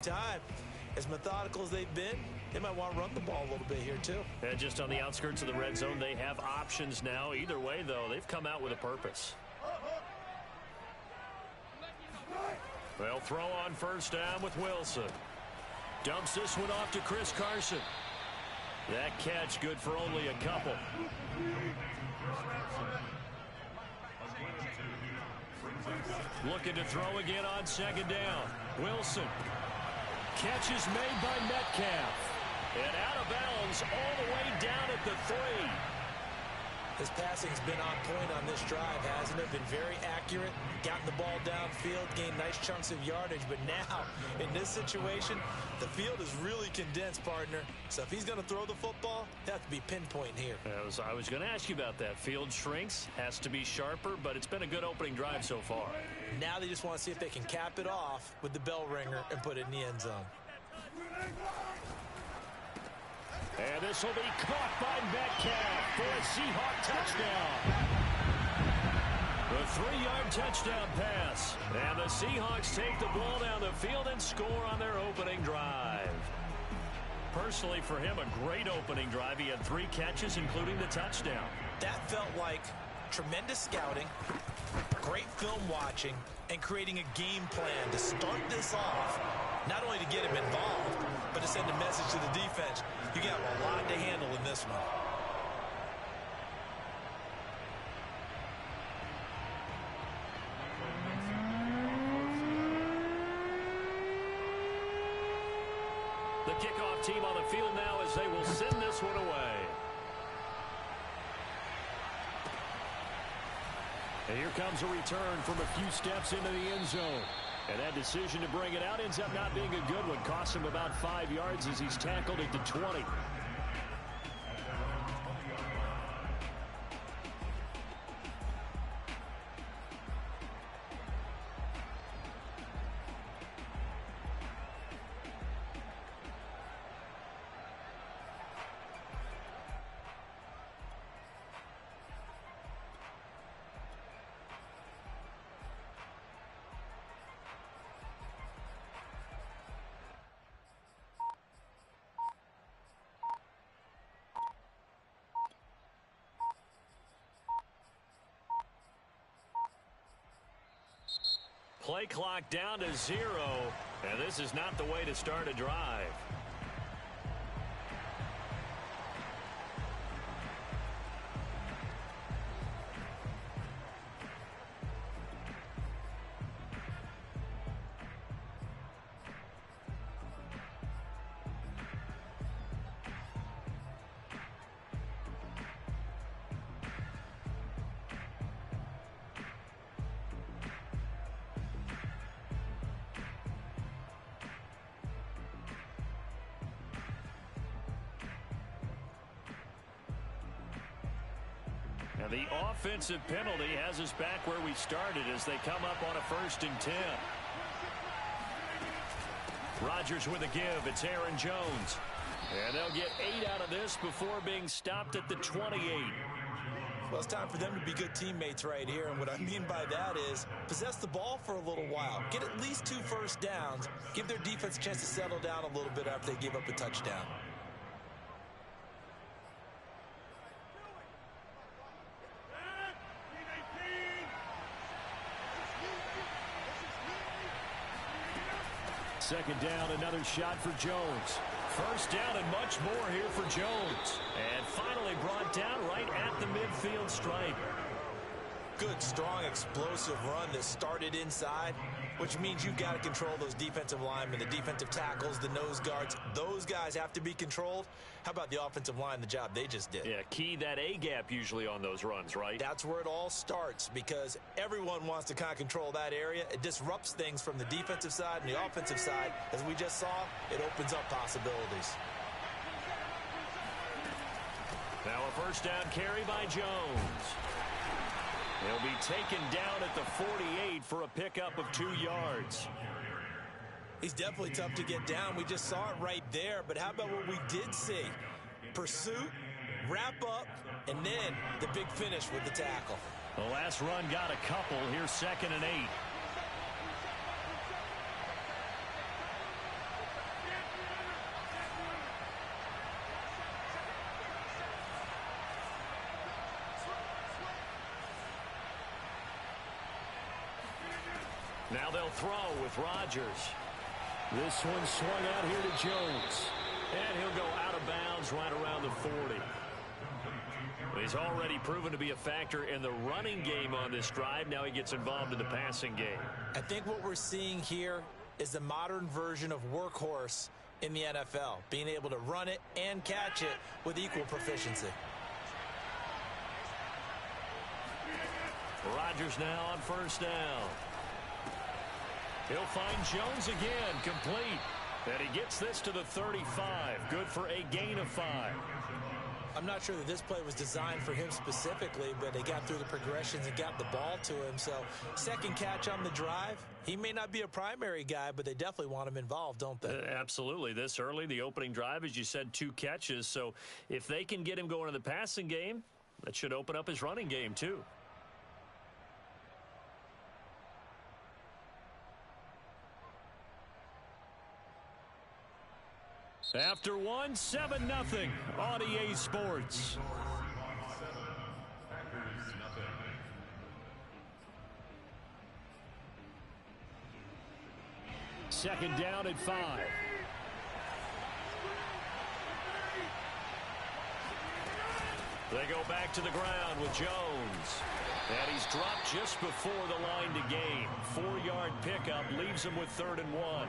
Time, as methodical as they've been, they might want to run the ball a little bit here too. And just on the outskirts of the red zone, they have options now. Either way, though, they've come out with a purpose. They'll throw on first down with Wilson. Dumps this one off to Chris Carson. That catch good for only a couple. Looking to throw again on second down. Wilson. Catch is made by Metcalf. And out of bounds all the way down at the 3. His passing's been on point on this drive, hasn't it? Been very accurate, gotten the ball downfield, gained nice chunks of yardage. But now, in this situation, the field is really condensed, partner. So if he's going to throw the football, it has to be pinpoint here. I was going to ask you about that. Field shrinks, has to be sharper, but it's been a good opening drive so far. Now they just want to see if they can cap it off with the bell ringer and put it in the end zone. And this will be caught by Metcalf for a Seahawk touchdown. The 3-yard touchdown pass. And the Seahawks take the ball down the field and score on their opening drive. Personally, for him, a great opening drive. He had 3 catches, including the touchdown. That felt like tremendous scouting, great film watching, and creating a game plan to start this off, not only to get him involved, but to send a message to the defense. You got a lot to handle in this one. The kickoff team on the field now as they will send this one away. And here comes a return from a few steps into the end zone. And that decision to bring it out ends up not being a good one. Costs him about 5 yards as he's tackled at the 20. Play clock down to 0, and this is not the way to start a drive. Now the offensive penalty has us back where we started as they come up on a 1st and 10. Rodgers with a give. It's Aaron Jones. And they'll get 8 out of this before being stopped at the 28. Well, it's time for them to be good teammates right here. And what I mean by that is possess the ball for a little while. Get at least 2 first downs. Give their defense a chance to settle down a little bit after they give up a touchdown. Second down, another shot for Jones. First down and much more here for Jones. And finally brought down right at the midfield stripe. Good, strong, explosive run that started inside, which means you've got to control those defensive linemen, the defensive tackles, the nose guards. Those guys have to be controlled. How about the offensive line, the job they just did? Yeah, key that A-gap usually on those runs, right? That's where it all starts because everyone wants to kind of control that area. It disrupts things from the defensive side and the offensive side. As we just saw, it opens up possibilities. Now a first down carry by Jones. He'll be taken down at the 48 for a pickup of 2 yards. He's definitely tough to get down. We just saw it right there. But how about what we did see? Pursuit, wrap up, and then the big finish with the tackle. The last run got a couple. Here's 2nd and 8. Now they'll throw with Rodgers. This one swung out here to Jones. And he'll go out of bounds right around the 40. He's already proven to be a factor in the running game on this drive. Now he gets involved in the passing game. I think what we're seeing here is the modern version of workhorse in the NFL, being able to run it and catch it with equal proficiency. Rodgers now on first down. He'll find Jones again, complete. And he gets this to the 35. Good for a gain of 5. I'm not sure that this play was designed for him specifically, but they got through the progressions and got the ball to him. So second catch on the drive. He may not be a primary guy, but they definitely want him involved, don't they? Absolutely. This early, the opening drive, as you said, 2 catches. So if they can get him going in the passing game, that should open up his running game too. After 1, 7-0 on EA Sports. Second down at 5. They go back to the ground with Jones. And he's dropped just before the line to gain. 4-yard pickup leaves him with 3rd and 1.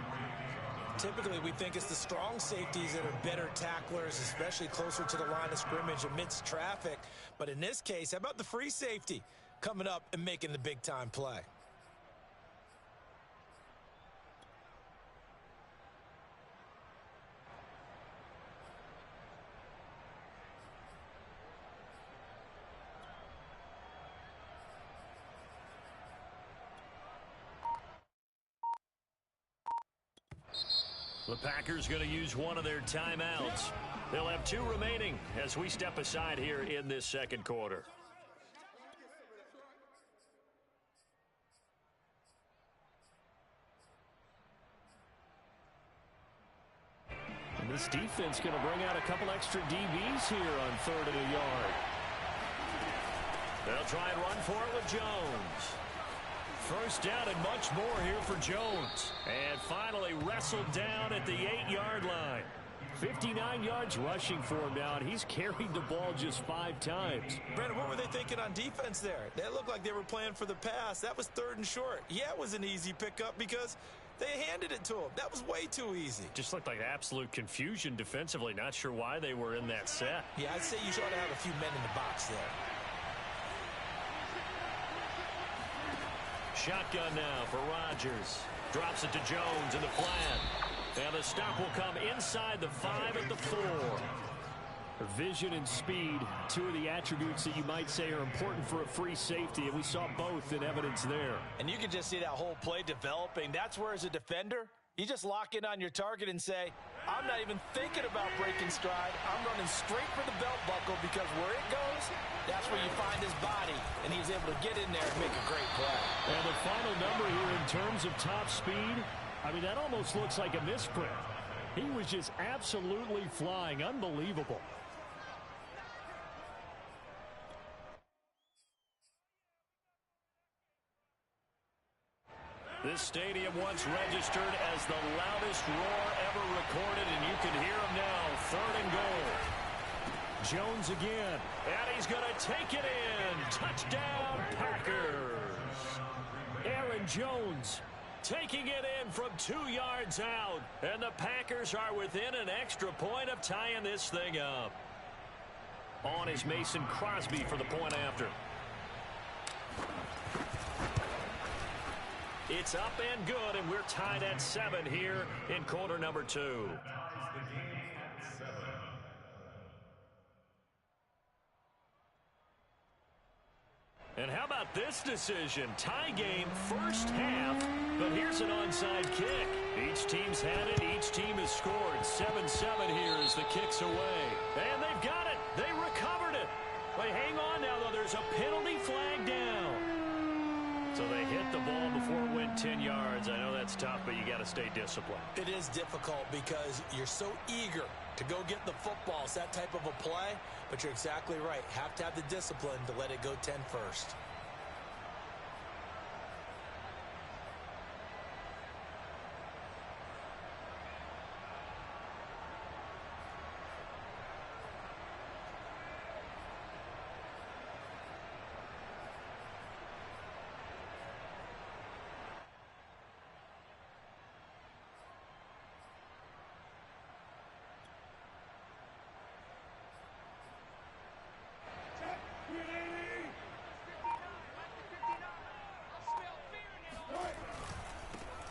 Typically, we think it's the strong safeties that are better tacklers, especially closer to the line of scrimmage amidst traffic. But in this case, how about the free safety coming up and making the big-time play? The Packers going to use one of their timeouts. They'll have 2 remaining as we step aside here in this second quarter. And this defense going to bring out a couple extra DBs here on 3rd and a yard. They'll try and run for it with Jones. First down and much more here for Jones. And finally wrestled down at the 8-yard line. 59 yards rushing for him now, and he's carried the ball just 5 times. Brandon, what were they thinking on defense there? They looked like they were playing for the pass. That was 3rd and short. Yeah, it was an easy pickup because they handed it to him. That was way too easy. Just looked like absolute confusion defensively. Not sure why they were in that set. Yeah, I'd say you ought to have a few men in the box there. Shotgun now for Rodgers. Drops it to Jones in the flat. And the stop will come inside the 5 at the 4. Vision and speed, 2 of the attributes that you might say are important for a free safety, and we saw both in evidence there. And you can just see that whole play developing. That's where, as a defender, you just lock in on your target and say, I'm not even thinking about breaking stride. I'm running straight for the belt buckle because where it goes, that's where you find his body. And he was able to get in there and make a great play. And the final number here in terms of top speed, I mean, that almost looks like a misprint. He was just absolutely flying. Unbelievable. This stadium once registered as the loudest roar ever recorded, and you can hear him now. 3rd and goal. Jones again, and he's going to take it in. Touchdown, Packers. Aaron Jones taking it in from 2 yards out, and the Packers are within an extra point of tying this thing up. On is Mason Crosby for the point after. It's up and good, and we're tied at 7 here in quarter number 2. And how about this decision? Tie game first half, but here's an onside kick. Each team's had it. Each team has scored. 7-7 here as the kick's away. And they've got it. They recovered it. They hang on now, though. There's a penalty flag down. So they hit the ball before it went 10 yards. I know that's tough, but you got to stay disciplined. It is difficult because you're so eager to go get the football. It's that type of a play, but you're exactly right. Have to have the discipline to let it go 10 first.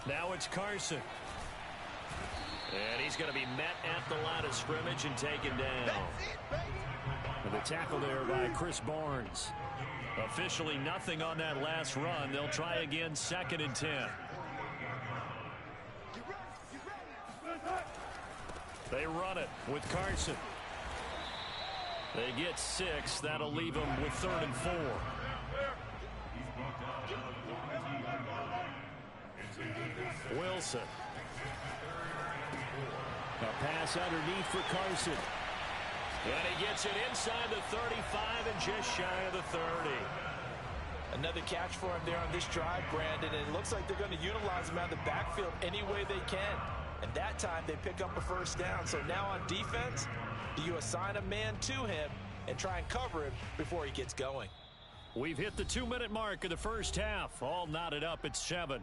Now it's Carson. And he's going to be met at the line of scrimmage and taken down. And the tackle there by Chris Barnes. Officially nothing on that last run. They'll try again, 2nd and 10. They run it with Carson. They get 6. That'll leave them with 3rd and 4. Wilson. A pass underneath for Carson. And he gets it inside the 35 and just shy of the 30. Another catch for him there on this drive, Brandon, and it looks like they're going to utilize him out of the backfield any way they can. And that time they pick up a first down. So now on defense, do you assign a man to him and try and cover him before he gets going? We've hit the 2-minute mark of the first half. All knotted up at 7.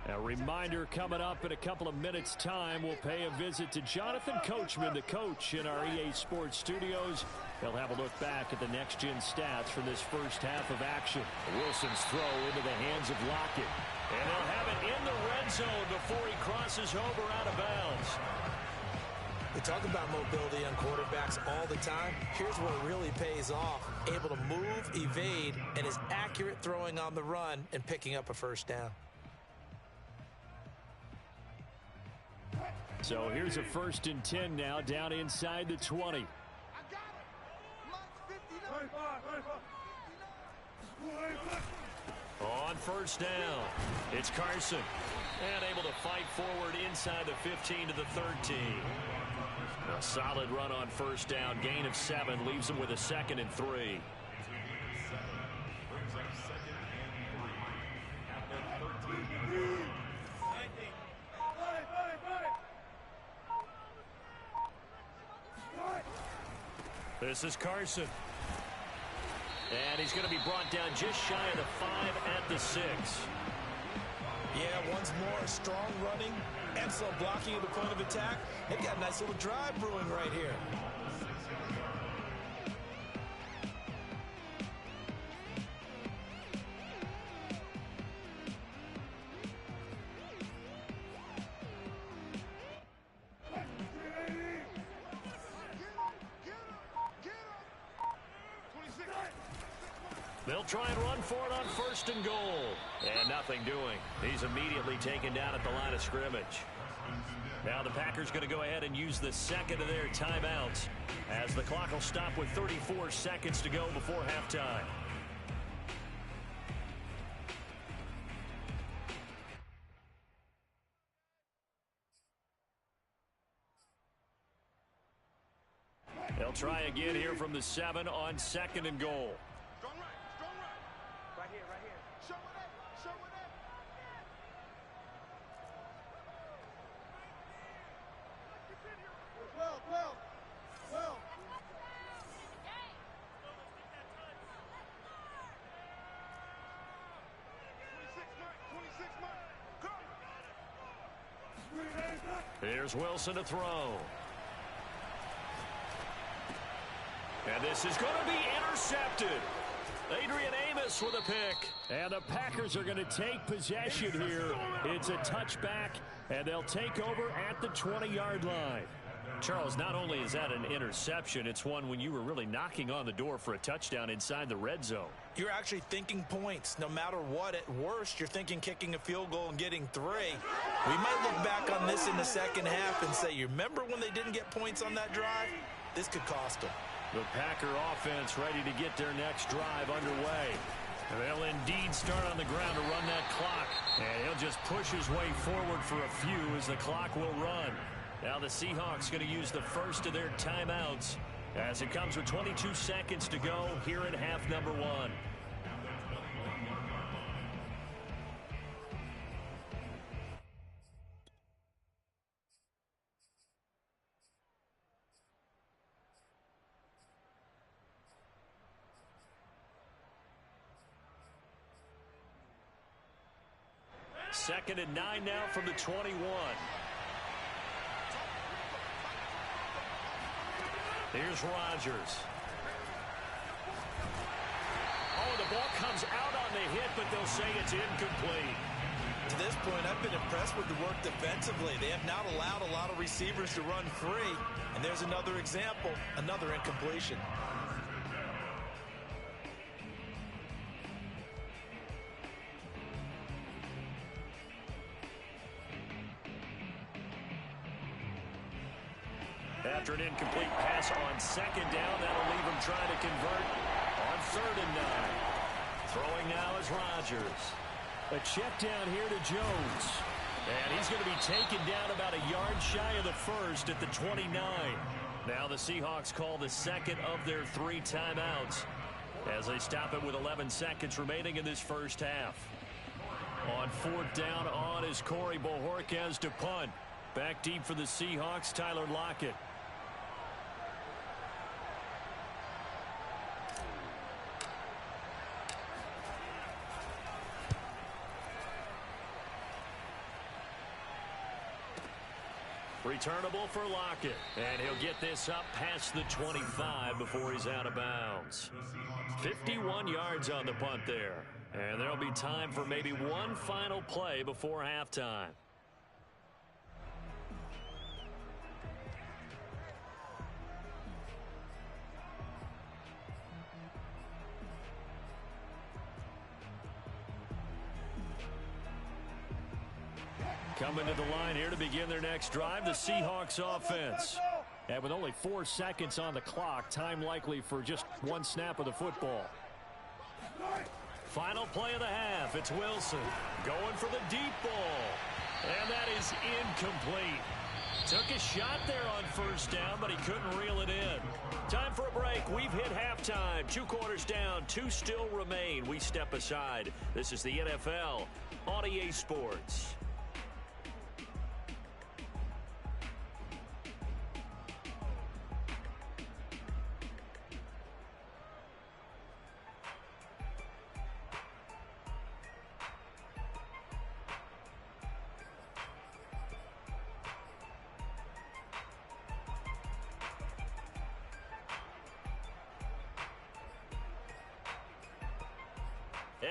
A reminder, coming up in a couple of minutes' time, we'll pay a visit to Jonathan Coachman, the coach in our EA Sports studios. They'll have a look back at the next-gen stats from this first half of action. Wilson's throw into the hands of Lockett. And they'll have it in the red zone before he crosses over out of bounds. We talk about mobility on quarterbacks all the time. Here's where it really pays off. Able to move, evade, and is accurate throwing on the run and picking up a first down. So here's a 1st and 10 now, down inside the 20. On first down, it's Carson. And able to fight forward inside the 15 to the 13. A solid run on first down, gain of 7, leaves him with a 2nd and 3. This is Carson. And he's going to be brought down just shy of the 5 at the 6. Yeah, once more, strong running, excellent blocking at the point of attack. They've got a nice little drive brewing right here. They'll try and run for it on 1st and goal. And nothing doing. He's immediately taken down at the line of scrimmage. Now the Packers going to go ahead and use the 2nd of their timeouts as the clock will stop with 34 seconds to go before halftime. They'll try again here from the 7 on 2nd and goal. Here's Wilson to throw. And this is going to be intercepted. Adrian Amos with a pick. And the Packers are going to take possession here. It's a touchback, and they'll take over at the 20-yard line. Charles, not only is that an interception, it's one when you were really knocking on the door for a touchdown inside the red zone. You're actually thinking points. No matter what, at worst, you're thinking kicking a field goal and getting 3. We might look back on this in the second half and say, you remember when they didn't get points on that drive? This could cost them. The Packer offense ready to get their next drive underway. And they'll indeed start on the ground to run that clock. And he'll just push his way forward for a few as the clock will run. Now the Seahawks going to use the first of their timeouts as it comes with 22 seconds to go here in half number 1. Second and 9 now from the 21. Here's Rodgers. Oh, the ball comes out on the hit, but they'll say it's incomplete. To this point, I've been impressed with the work defensively. They have not allowed a lot of receivers to run free. And there's another example, another incompletion. After an incomplete pass on second down, that'll leave him trying to convert on 3rd and 9. Throwing now is Rodgers. A check down here to Jones. And he's going to be taken down about a yard shy of the first at the 29. Now the Seahawks call the second of their 3 timeouts as they stop it with 11 seconds remaining in this first half. On 4th down on is Corey Bojorquez to punt. Back deep for the Seahawks, Tyler Lockett. Returnable for Lockett. And he'll get this up past the 25 before he's out of bounds. 51 yards on the punt there. And there'll be time for maybe one final play before halftime. Coming to the line here to begin their next drive, the Seahawks offense. And with only 4 seconds on the clock, time likely for just one snap of the football. Final play of the half. It's Wilson going for the deep ball. And that is incomplete. Took a shot there on 1st down, but he couldn't reel it in. Time for a break. We've hit halftime. 2 quarters down. 2 still remain. We step aside. This is the NFL on EA Sports.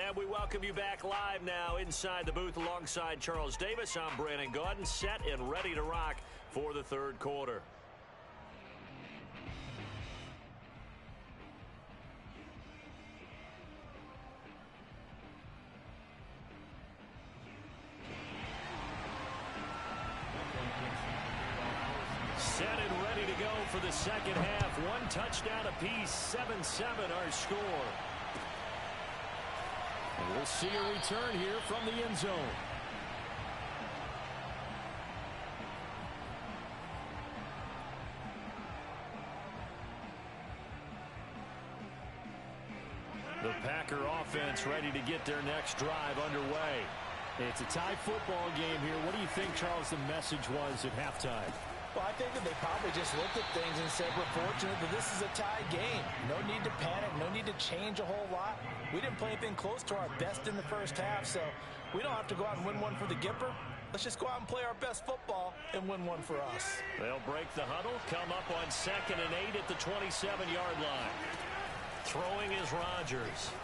And we welcome you back live now inside the booth alongside Charles Davis. I'm Brandon Gaudin, set and ready to rock for the 3rd quarter. Set and ready to go for the second half. 1 touchdown apiece, 7-7 our score. And we'll see a return here from the end zone. The Packer offense ready to get their next drive underway. It's a tie football game here. What do you think, Charles, the message was at halftime? Well, I think that they probably just looked at things and said, we're fortunate that this is a tie game. No need to panic, no need to change a whole lot. We didn't play anything close to our best in the first half, so we don't have to go out and win one for the Gipper. Let's just go out and play our best football and win one for us. They'll break the huddle, come up on 2nd and 8 at the 27-yard line. Throwing is Rodgers.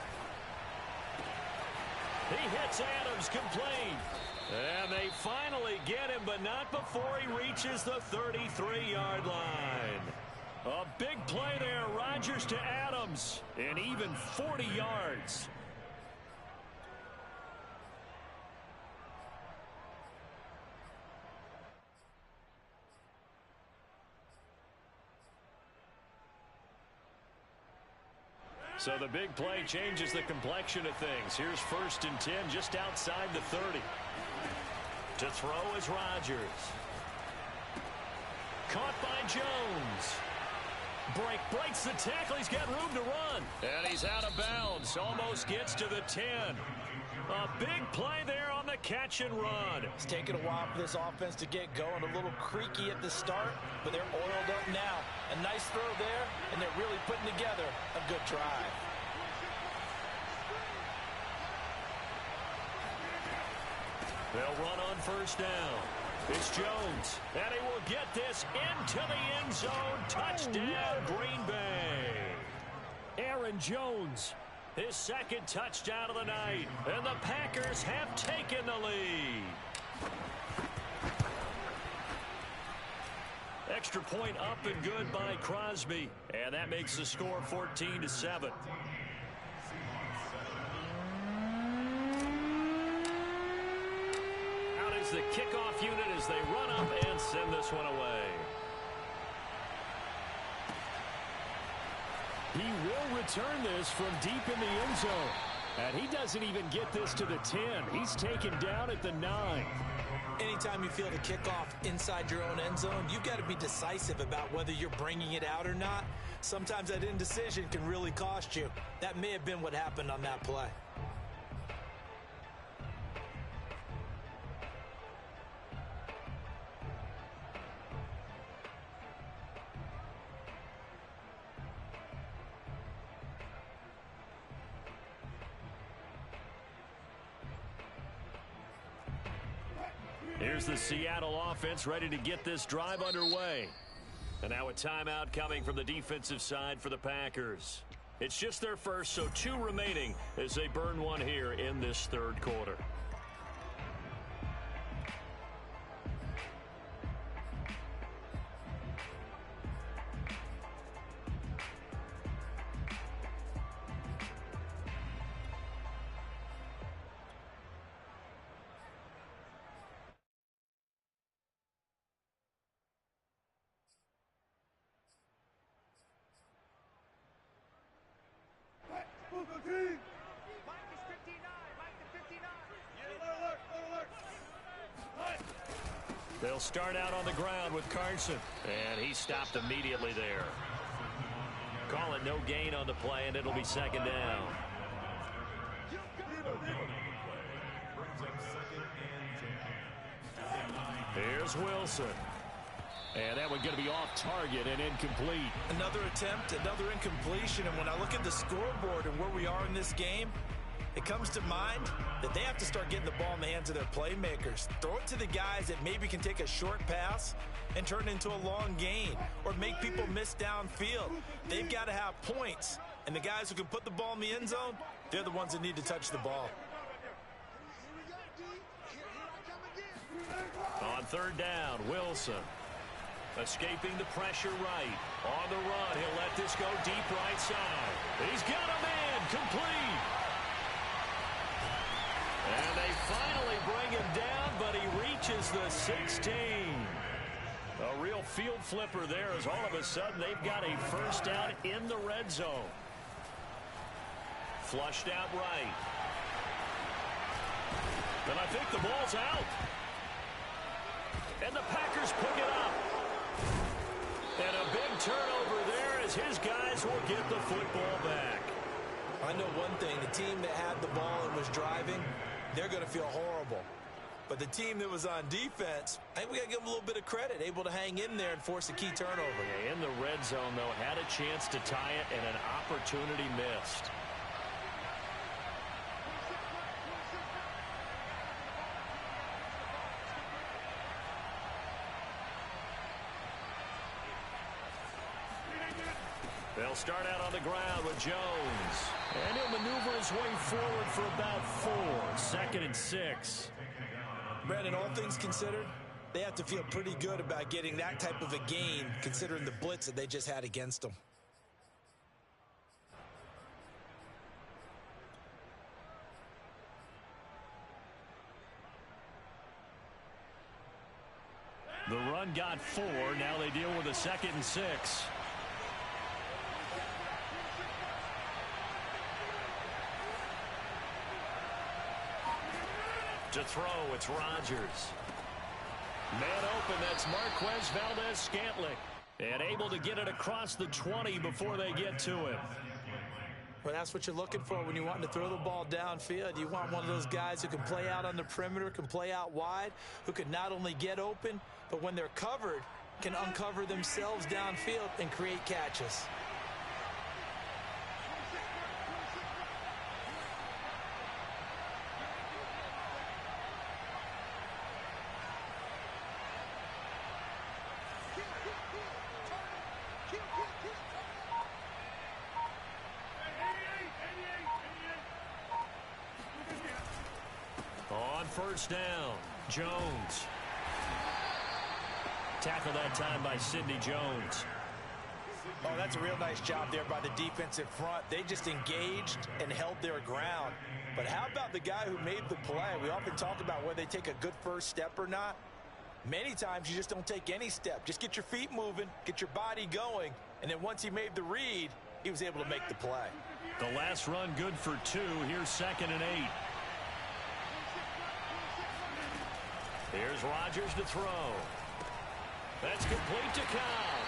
He hits Adams, complete. And they finally get him, but not before he reaches the 33-yard line. A big play there, Rodgers to Adams, and even 40 yards. So the big play changes the complexion of things. Here's 1st and 10 just outside the 30. To throw is Rodgers. Caught by Jones. Breaks the tackle. He's got room to run. And he's out of bounds. Almost gets to the 10. A big play there on the catch and run. It's taken a while for this offense to get going. A little creaky at the start, but they're oiled up now. A nice throw there, and they're really putting together a good drive. They'll run on 1st down. It's Jones, and he will get this into the end zone. Touchdown, Green Bay. Aaron Jones, his second touchdown of the night, and the Packers have taken the lead. Extra point up and good by Crosby, and that makes the score 14-7. The kickoff unit as they run up and send this one away. He will return this from deep in the end zone. And he doesn't even get this to the 10. He's taken down at the 9. Anytime you feel the kickoff inside your own end zone, you've got to be decisive about whether you're bringing it out or not. Sometimes that indecision can really cost you. That may have been what happened on that play. Here's the Seattle offense ready to get this drive underway. And now a timeout coming from the defensive side for the Packers. It's just their first, so 2 remaining as they burn one here in this third quarter. They'll start out on the ground with Carson, and he stopped immediately there. Call it no gain on the play, and it'll be second down. Here's Wilson. And that one's going to be off target and incomplete. Another attempt, another incompletion, and when I look at the scoreboard and where we are in this game, it comes to mind that they have to start getting the ball in the hands of their playmakers. Throw it to the guys that maybe can take a short pass and turn it into a long gain or make people miss downfield. They've got to have points, and the guys who can put the ball in the end zone, they're the ones that need to touch the ball. On third down, Wilson. Escaping the pressure right. On the run, he'll let this go deep right side. He's got a man, complete. And they finally bring him down, but he reaches the 16. A real field flipper there as all of a sudden they've got a first down in the red zone. Flushed out right. And I think the ball's out. And the Packers pick it up. And a big turnover there as his guys will get the football back. I know one thing, the team that had the ball and was driving, they're going to feel horrible. But the team that was on defense, I think we got to give them a little bit of credit, able to hang in there and force a key turnover. Yeah, in the red zone, though, had a chance to tie it and an opportunity missed. They'll start out on the ground with Jones. And he'll maneuver his way forward for about 4. 2nd and 6. Brandon, all things considered, they have to feel pretty good about getting that type of a gain considering the blitz that they just had against them. The run got 4. Now they deal with a 2nd and 6. To throw, it's Rodgers. Man open, that's Marquez Valdez-Scantling. And able to get it across the 20 before they get to him. Well, that's what you're looking for when you want to throw the ball downfield. You want one of those guys who can play out on the perimeter, can play out wide, who can not only get open, but when they're covered, can uncover themselves downfield and create catches. On first down, Jones. Tackle that time by Sidney Jones. Oh, that's a real nice job there by the defensive front. They just engaged and held their ground. But how about the guy who made the play? We often talk about whether they take a good first step or not. Many times you just don't take any step. Just get your feet moving, get your body going, and then once he made the read, he was able to make the play. The last run good for 2. Here's 2nd and 8. Here's Rodgers to throw. That's complete to Cobb.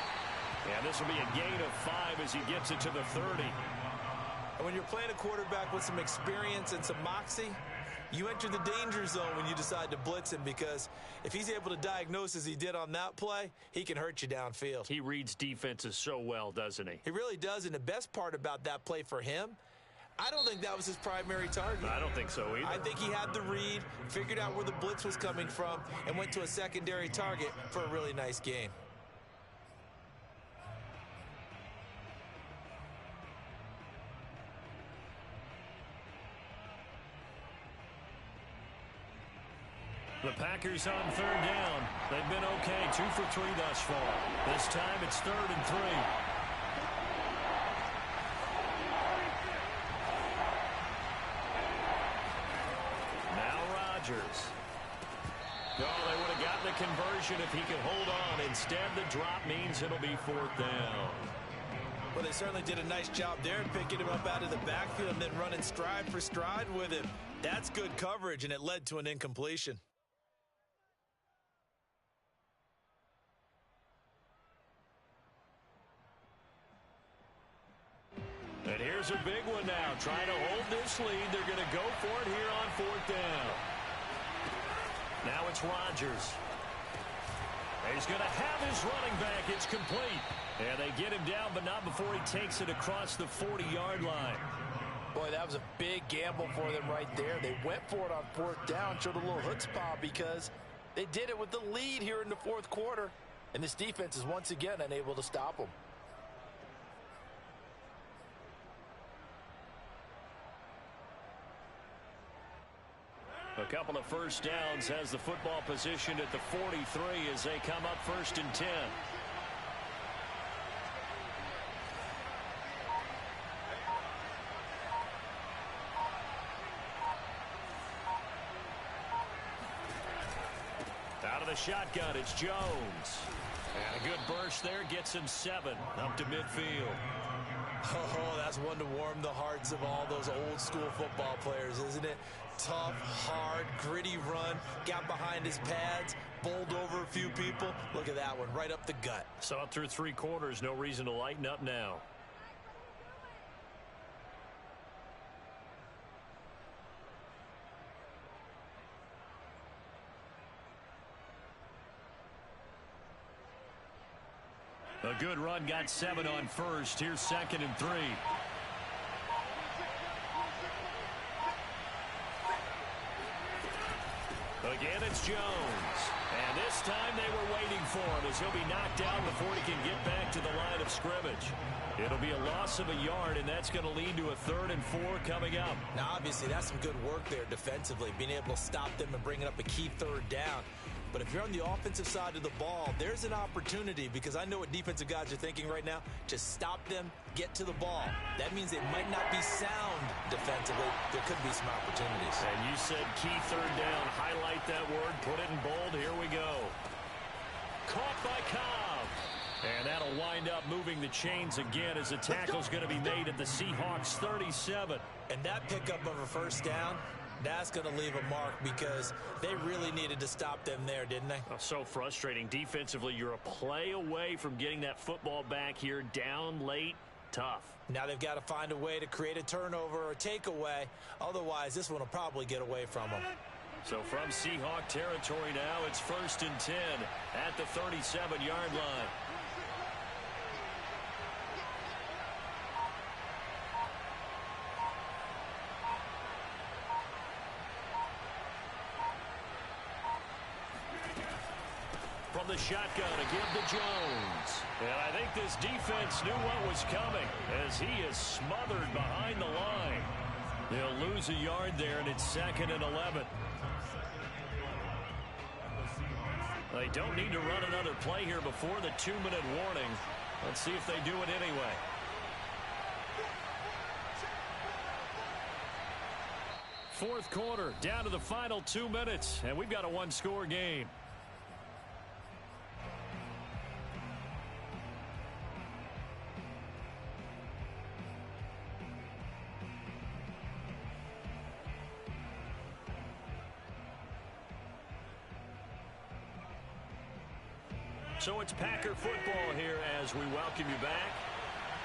And this will be a gain of 5 as he gets it to the 30. And when you're playing a quarterback with some experience and some moxie, you enter the danger zone when you decide to blitz him, because if he's able to diagnose as he did on that play, he can hurt you downfield. He reads defenses so well, doesn't he? He really does, and the best part about that play for him, I don't think that was his primary target. I don't think so either. I think he had the read, figured out where the blitz was coming from, and went to a secondary target for a really nice gain. The Packers on 3rd down. They've been okay, 2 for 3 thus far. This time it's 3rd and 3. Now Rodgers. Oh, they would have gotten the conversion if he could hold on. Instead, the drop means it'll be 4th down. Well, they certainly did a nice job there, picking him up out of the backfield and then running stride for stride with him. That's good coverage, and it led to an incompletion. And here's a big one now. Trying to hold this lead. They're going to go for it here on 4th down. Now it's Rodgers. He's going to have his running back. It's complete. And they get him down, but not before he takes it across the 40-yard line. Boy, that was a big gamble for them right there. They went for it on 4th down, showed a little chutzpah because they did it with the lead here in the 4th quarter. And this defense is once again unable to stop them. A couple of first downs has the football positioned at the 43 as they come up 1st and 10. Out of the shotgun, it's Jones. And a good burst there gets him 7 up to midfield. Oh, that's one to warm the hearts of all those old school football players, isn't it? Tough, hard, gritty run, got behind his pads, bowled over a few people. Look at that one, right up the gut. Saw it through 3 quarters, no reason to lighten up now. A good run, got 7 on first. Here's 2nd and 3. Again, it's Jones. And this time they were waiting for him as he'll be knocked down before he can get back to the line of scrimmage. It'll be a loss of a yard, and that's going to lead to a 3rd and 4 coming up. Now, obviously, that's some good work there defensively, being able to stop them and bringing up a key 3rd down. But if you're on the offensive side of the ball, there's an opportunity, because I know what defensive guys are thinking right now. Just stop them, get to the ball. That means they might not be sound defensively. There could be some opportunities. And you said key 3rd down. Highlight that word. Put it in bold. Here we go. Caught by Cobb. And that'll wind up moving the chains again as the tackle's going to be made at the Seahawks 37. And that pickup of a 1st down, that's going to leave a mark, because they really needed to stop them there, didn't they? Oh, so frustrating. Defensively, you're a play away from getting that football back here. Down late, tough. Now they've got to find a way to create a turnover or a takeaway. Otherwise, this one will probably get away from them. So from Seahawk territory now, it's 1st and 10 at the 37-yard line. From the shotgun, again to Jones. And I think this defense knew what was coming as he is smothered behind the line. They'll lose a yard there, and it's 2nd and 11. They don't need to run another play here before the 2-minute warning. Let's see if they do it anyway. Fourth quarter, down to the final 2 minutes, and we've got a one-score game. So it's Packer football here as we welcome you back.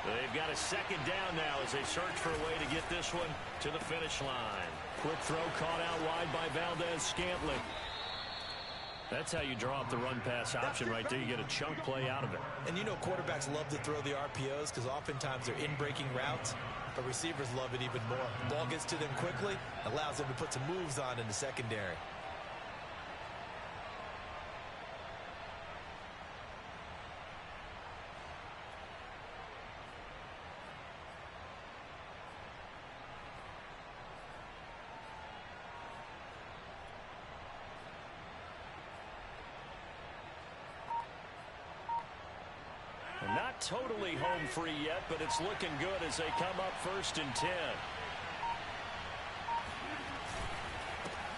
They've got a second down now as they search for a way to get this one to the finish line. Quick throw caught out wide by Valdez-Scantling. That's how you draw up the run-pass option right there. You get a chunk play out of it. And you know quarterbacks love to throw the RPOs because oftentimes they're in-breaking routes, but receivers love it even more. Ball gets to them quickly, allows them to put some moves on in the secondary. Not totally home free yet, but it's looking good as they come up 1st and 10.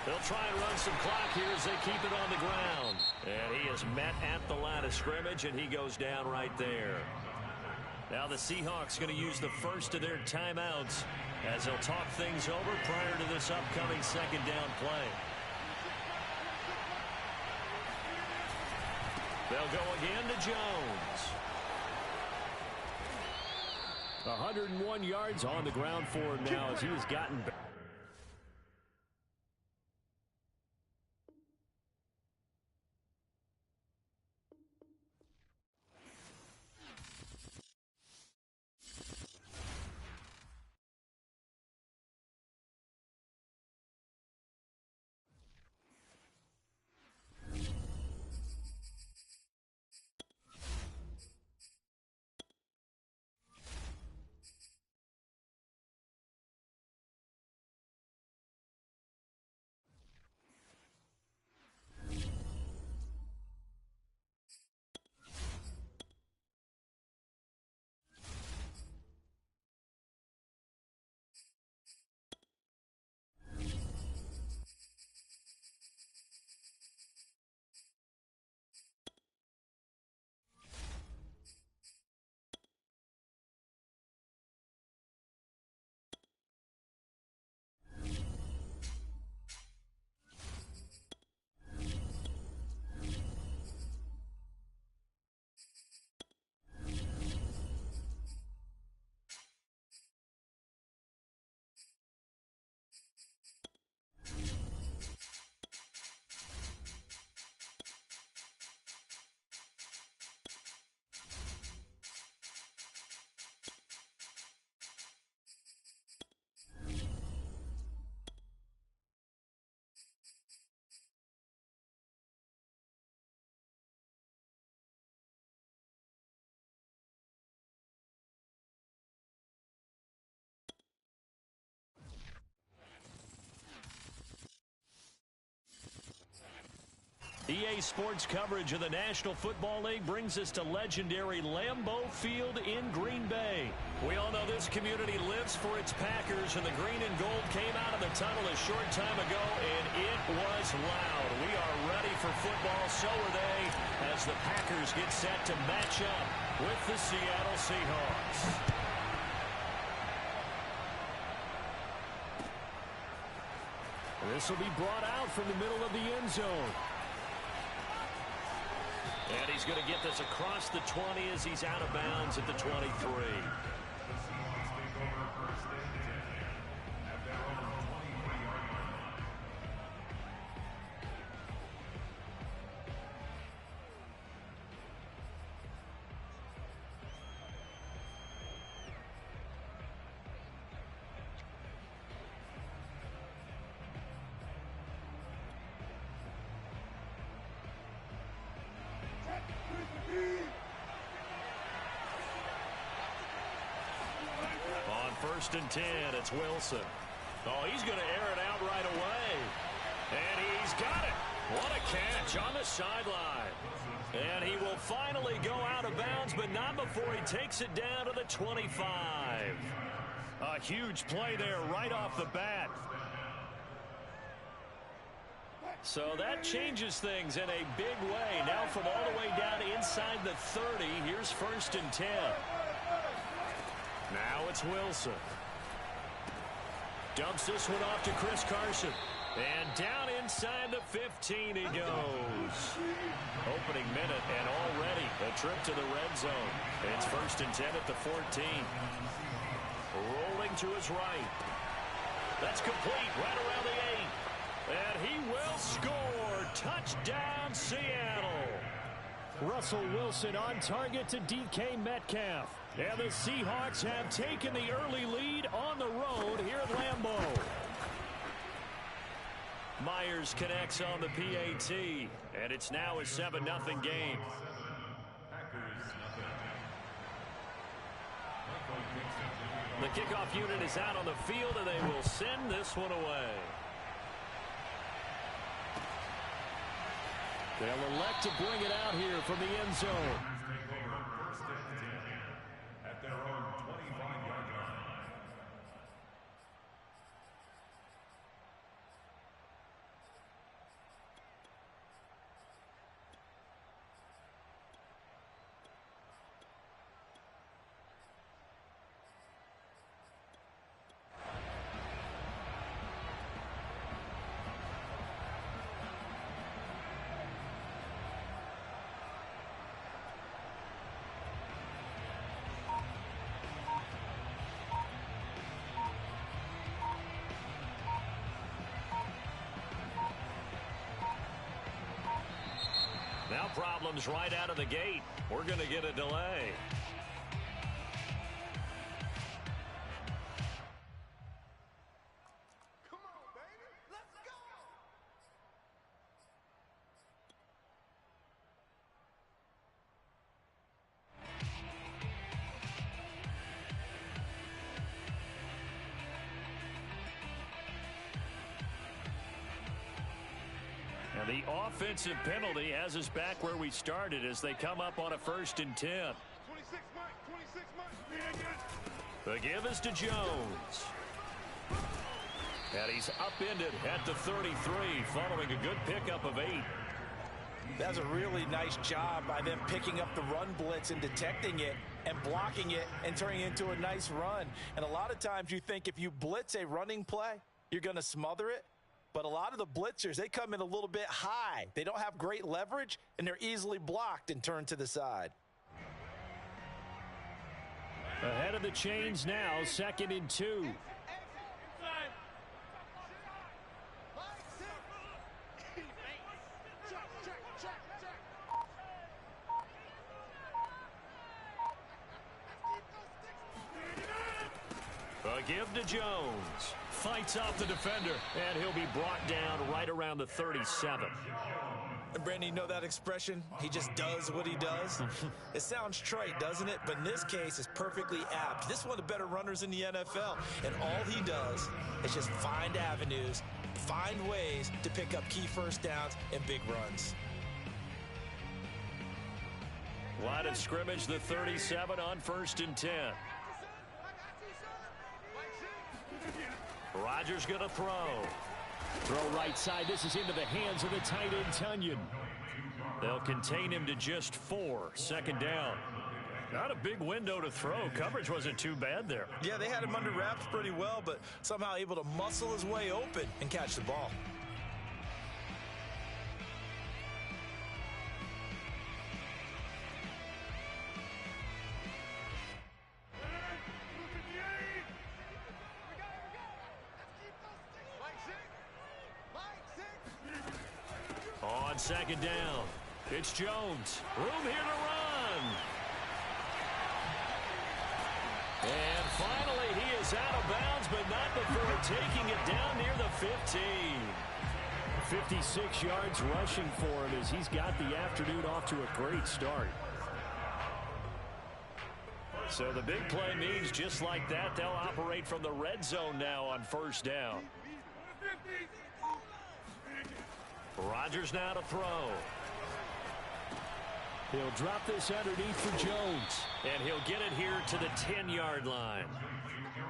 They'll try and run some clock here as they keep it on the ground. And he is met at the line of scrimmage, and he goes down right there. Now the Seahawks going to use the first of their timeouts as they'll talk things over prior to this upcoming second down play. They'll go again to Jones. 101 yards on the ground for him now as he has gotten back. EA Sports coverage of the National Football League brings us to legendary Lambeau Field in Green Bay. We all know this community lives for its Packers, and the green and gold came out of the tunnel a short time ago, and it was loud. We are ready for football, so are they, as the Packers get set to match up with the Seattle Seahawks. This will be brought out from the middle of the end zone. And he's going to get this across the 20 as he's out of bounds at the 23. First and 10, it's Wilson. Oh, he's going to air it out right away. And he's got it. What a catch on the sideline. And he will finally go out of bounds, but not before he takes it down to the 25. A huge play there right off the bat. So that changes things in a big way. Now from all the way down inside the 30, here's 1st and 10. Now it's Wilson. Dumps this one off to Chris Carson. And down inside the 15 he goes. Opening minute and already a trip to the red zone. It's 1st and 10 at the 14. Rolling to his right. That's complete right around the 8. And he will score. Touchdown, Seattle. Russell Wilson on target to DK Metcalf. And the Seahawks have taken the early lead on the road here at Lambeau. Myers connects on the PAT, and it's now a 7-0 game. The kickoff unit is out on the field, and they will send this one away. They'll elect to bring it out here from the end zone. At their own 25-yard line. Now problems right out of the gate. We're going to get a delay. Come on, baby. Let's go. And the offensive penalty has us back where we started as they come up on a 1st and 10. 26 Mike. 26 Mike. The give is to Jones. And he's upended at the 33 following a good pickup of 8. That's a really nice job by them picking up the run blitz and detecting it and blocking it and turning it into a nice run. And a lot of times you think if you blitz a running play, you're going to smother it. But a lot of the blitzers, they come in a little bit high. They don't have great leverage, and they're easily blocked and turned to the side. Ahead of the chains now, 2nd and 2. A give to Jones. Fights off the defender, and he'll be brought down right around the 37. And Brandon, you know that expression? He just does what he does. It sounds trite, doesn't it? But in this case, it's perfectly apt. This is one of the better runners in the NFL, and all he does is just find avenues, find ways to pick up key first downs and big runs. Line of scrimmage, the 37 on 1st and 10. Rodgers going to throw. Throw right side. This is into the hands of the tight end, Tunyon. They'll contain him to just 4. 2nd down. Not a big window to throw. Coverage wasn't too bad there. Yeah, they had him under wraps pretty well, but somehow able to muscle his way open and catch the ball. On 2nd down, it's Jones. Room here to run. And finally, he is out of bounds, but not before taking it down near the 15. 56 yards rushing for him as he's got the afternoon off to a great start. So the big play means just like that, they'll operate from the red zone now on 1st down. Rodgers now to throw. He'll drop this underneath for Jones. And he'll get it here to the 10-yard line.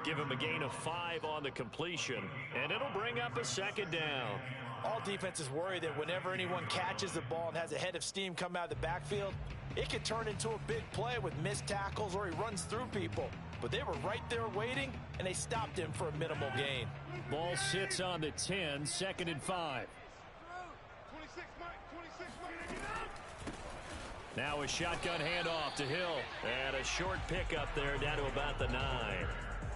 Give him a gain of 5 on the completion, and it'll bring up a second down. All defenses worry that whenever anyone catches the ball and has a head of steam come out of the backfield, it could turn into a big play with missed tackles or he runs through people. But they were right there waiting, and they stopped him for a minimal gain. Ball sits on the 10, 2nd and 5. 26, Mike. 26, Mike. Now a shotgun handoff to Hill. And a short pickup there down to about the 9.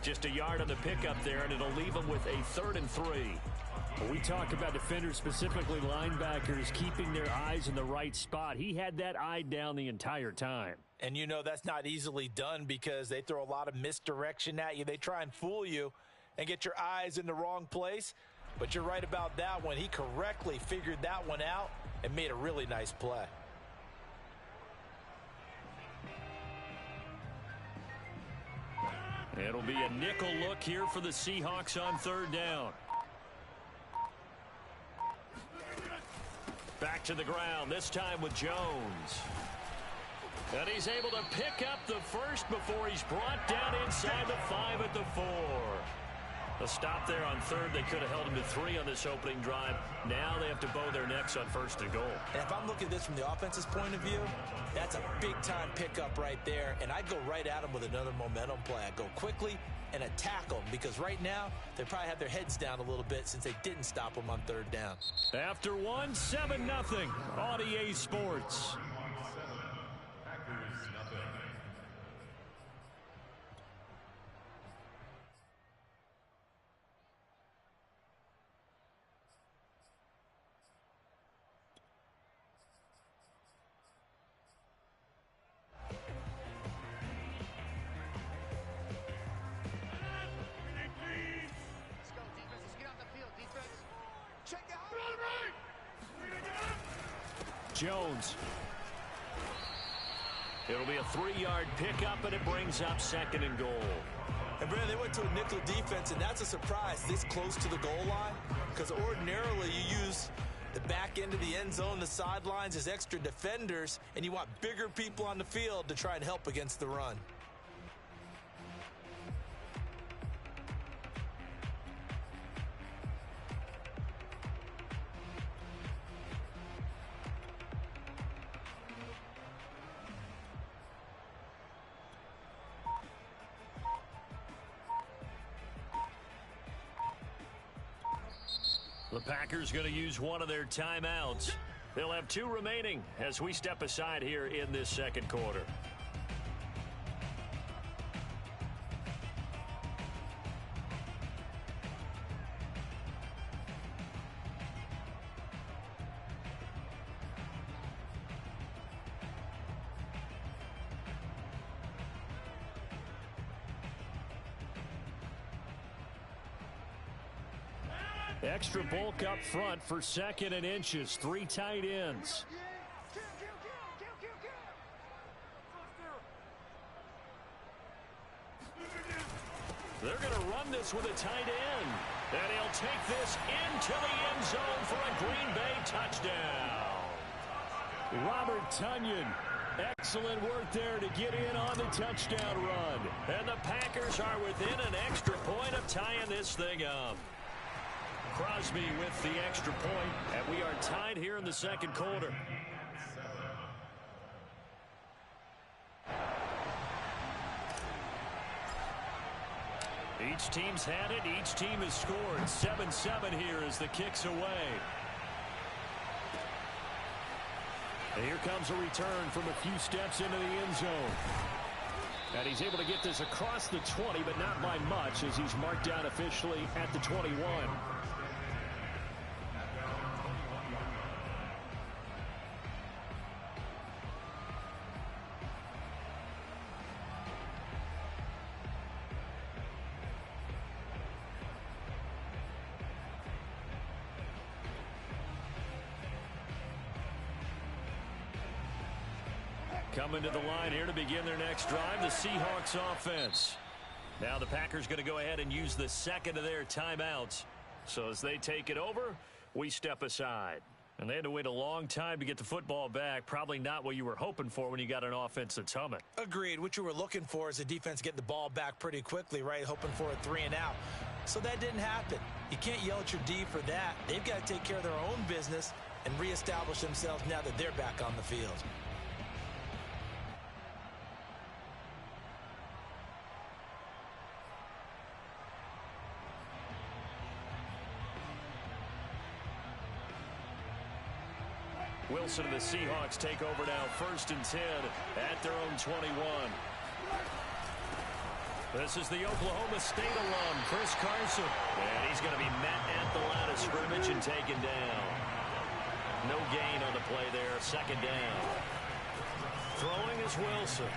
Just a yard on the pickup there, and it'll leave him with a 3rd and 3. When we talk about defenders, specifically linebackers, keeping their eyes in the right spot, he had that eye down the entire time. And you know that's not easily done because they throw a lot of misdirection at you. They try and fool you and get your eyes in the wrong place. But you're right about that one. He correctly figured that one out and made a really nice play. It'll be a nickel look here for the Seahawks on 3rd down. Back to the ground, this time with Jones. And he's able to pick up the first before he's brought down inside the 5 at the 4. A stop there on 3rd. They could have held him to 3 on this opening drive. Now they have to bow their necks on 1st and goal. And if I'm looking at this from the offense's point of view, that's a big-time pickup right there. And I'd go right at him with another momentum play. I'd go quickly and attack them because right now they probably have their heads down a little bit since they didn't stop them on 3rd down. After 1, 7-0 on EA Sports. Jones. It'll be a 3-yard pickup, and it brings up 2nd and goal. And Brandon, they went to a nickel defense, and that's a surprise this close to the goal line because ordinarily you use the back end of the end zone, the sidelines as extra defenders, and you want bigger people on the field to try and help against the run. The Packers going to use one of their timeouts. They'll have 2 remaining as we step aside here in this 2nd quarter. Extra bulk up front for 2nd and inches. 3 tight ends. They're going to run this with a tight end. And he'll take this into the end zone for a Green Bay touchdown. Robert Tonyan. Excellent work there to get in on the touchdown run. And the Packers are within an extra point of tying this thing up. Crosby with the extra point, and we are tied here in the 2nd quarter. Each team's had it. Each team has scored. 7-7 here as the kick's away. And here comes a return from a few steps into the end zone. And he's able to get this across the 20, but not by much as he's marked down officially at the 21. Coming to the line here to begin their next drive, the Seahawks offense. Now the Packers going to go ahead and use the 2nd of their timeouts. So as they take it over, we step aside. And they had to wait a long time to get the football back. Probably not what you were hoping for when you got an offense that's humming. Agreed. What you were looking for is the defense getting the ball back pretty quickly, right? Hoping for a 3 and out. So that didn't happen. You can't yell at your D for that. They've got to take care of their own business and reestablish themselves now that they're back on the field. Wilson and the Seahawks take over now, 1st and 10 at their own 21. This is the Oklahoma State alum, Chris Carson. And he's going to be met at the line of scrimmage and taken down. No gain on the play there, 2nd down. Throwing is Wilson.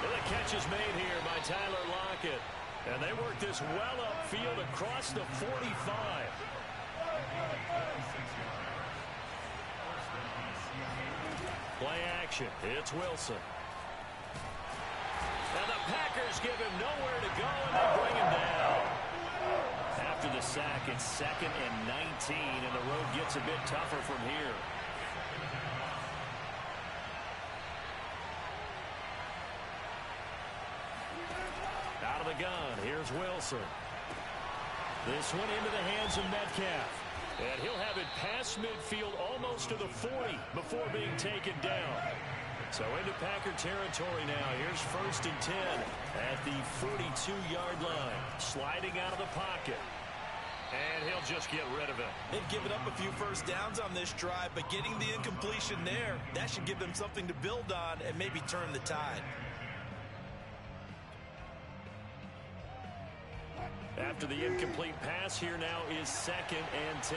And the catch is made here by Tyler Lockett. And they work this well upfield across the 45. Play action. It's Wilson. And the Packers give him nowhere to go, and they bring him down. After the sack, it's 2nd and 19, and the road gets a bit tougher from here. Out of the gun, here's Wilson. This one into the hands of Metcalf. And he'll have it past midfield almost to the 40 before being taken down. So into Packer territory now. Here's 1st and 10 at the 42-yard line. Sliding out of the pocket. And he'll just get rid of it. They've given up a few first downs on this drive, but getting the incompletion there, that should give them something to build on and maybe turn the tide. After the incomplete pass, here now is 2nd and 10.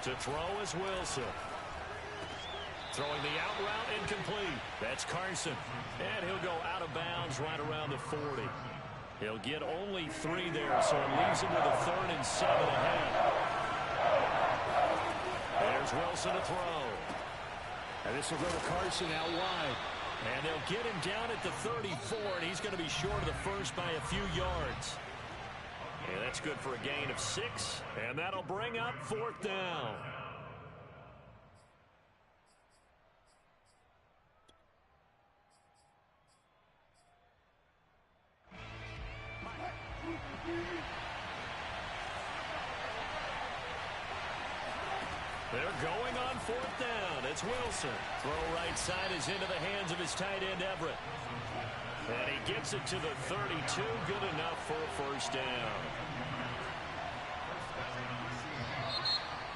To throw is Wilson. Throwing the out route incomplete. That's Carson. And he'll go out of bounds right around the 40. He'll get only 3 there, so it leaves him with a 3rd and 7 ahead. There's Wilson to throw. And this will go to Carson out wide. And they'll get him down at the 34, and he's going to be short of the first by a few yards. And that's good for a gain of 6, and that'll bring up 4th down. They're going on 4th down. It's Wilson. Throw right side is into the hands of his tight end, Everett. And he gets it to the 32. Good enough for a 1st down.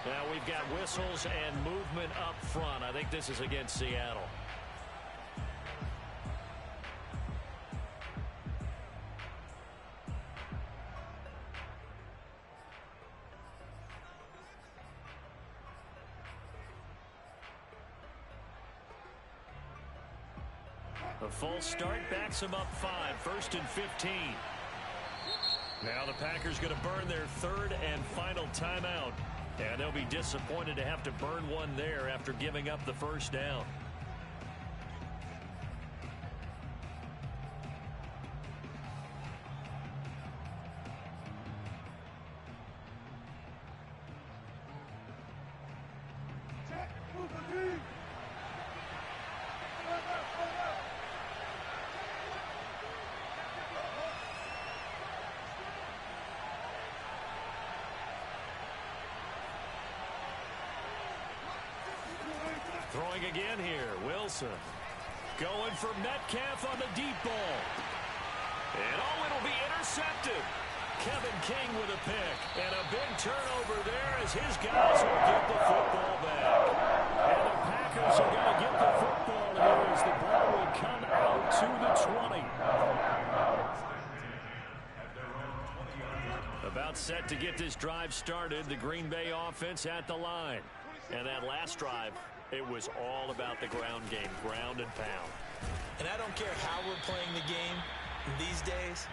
Now we've got whistles and movement up front. I think this is against Seattle. A false start backs him up 5. 1st and 15. Now the Packers going to burn their 3rd and final timeout. And they'll be disappointed to have to burn one there after giving up the 1st down. Throwing again here, Wilson. Going for Metcalf on the deep ball. And it'll be intercepted. Kevin King with a pick. And a big turnover there as his guys will get the football back. And the Packers are going to get the football here as the ball will come out to the 20. About set to get this drive started. The Green Bay offense at the line. And that last drive, it was all about the ground game, ground and pound. And I don't care how we're playing the game these days,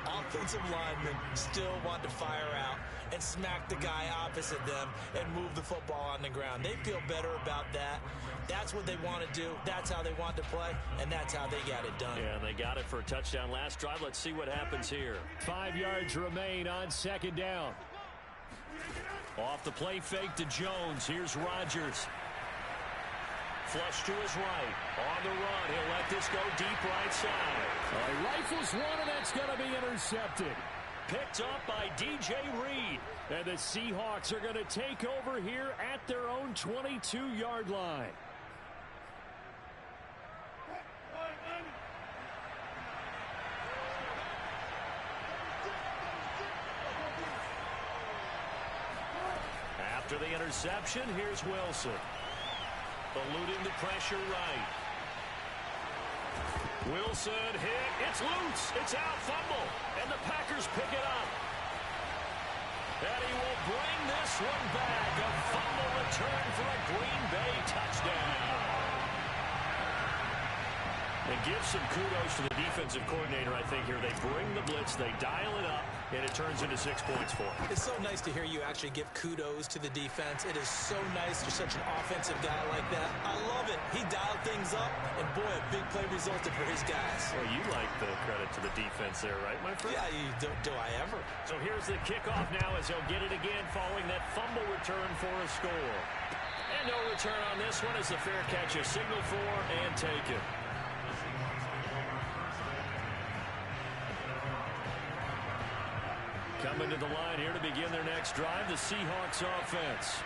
offensive linemen still want to fire out and smack the guy opposite them and move the football on the ground. They feel better about that. That's what they want to do. That's how they want to play, and that's how they got it done. Yeah, and they got it for a touchdown last drive. Let's see what happens here. 5 yards remain on 2nd down. Off the play fake to Jones. Here's Rodgers. Flush to his right. On the run. He'll let this go deep right side. He rifles one, and that's going to be intercepted. Picked up by DJ Reed. And the Seahawks are going to take over here at their own 22-yard line. After the interception, here's Wilson. Eluding the pressure right. Wilson hit. It's loose. It's out. Fumble. And the Packers pick it up. And he will bring this one back. A fumble return for a Green Bay touchdown. And give some kudos to the defensive coordinator, I think, here. They bring the blitz, they dial it up, and it turns into 6 points for him. It's so nice to hear you actually give kudos to the defense. It is so nice you're such an offensive guy like that. I love it. He dialed things up, and boy, a big play resulted for his guys. Well, you like the credit to the defense there, right, my friend? Yeah, do I ever? So here's the kickoff now as he'll get it again following that fumble return for a score. And no return on this one as the fair catch is signaled for and taken. Coming to the line here to begin their next drive, the Seahawks offense.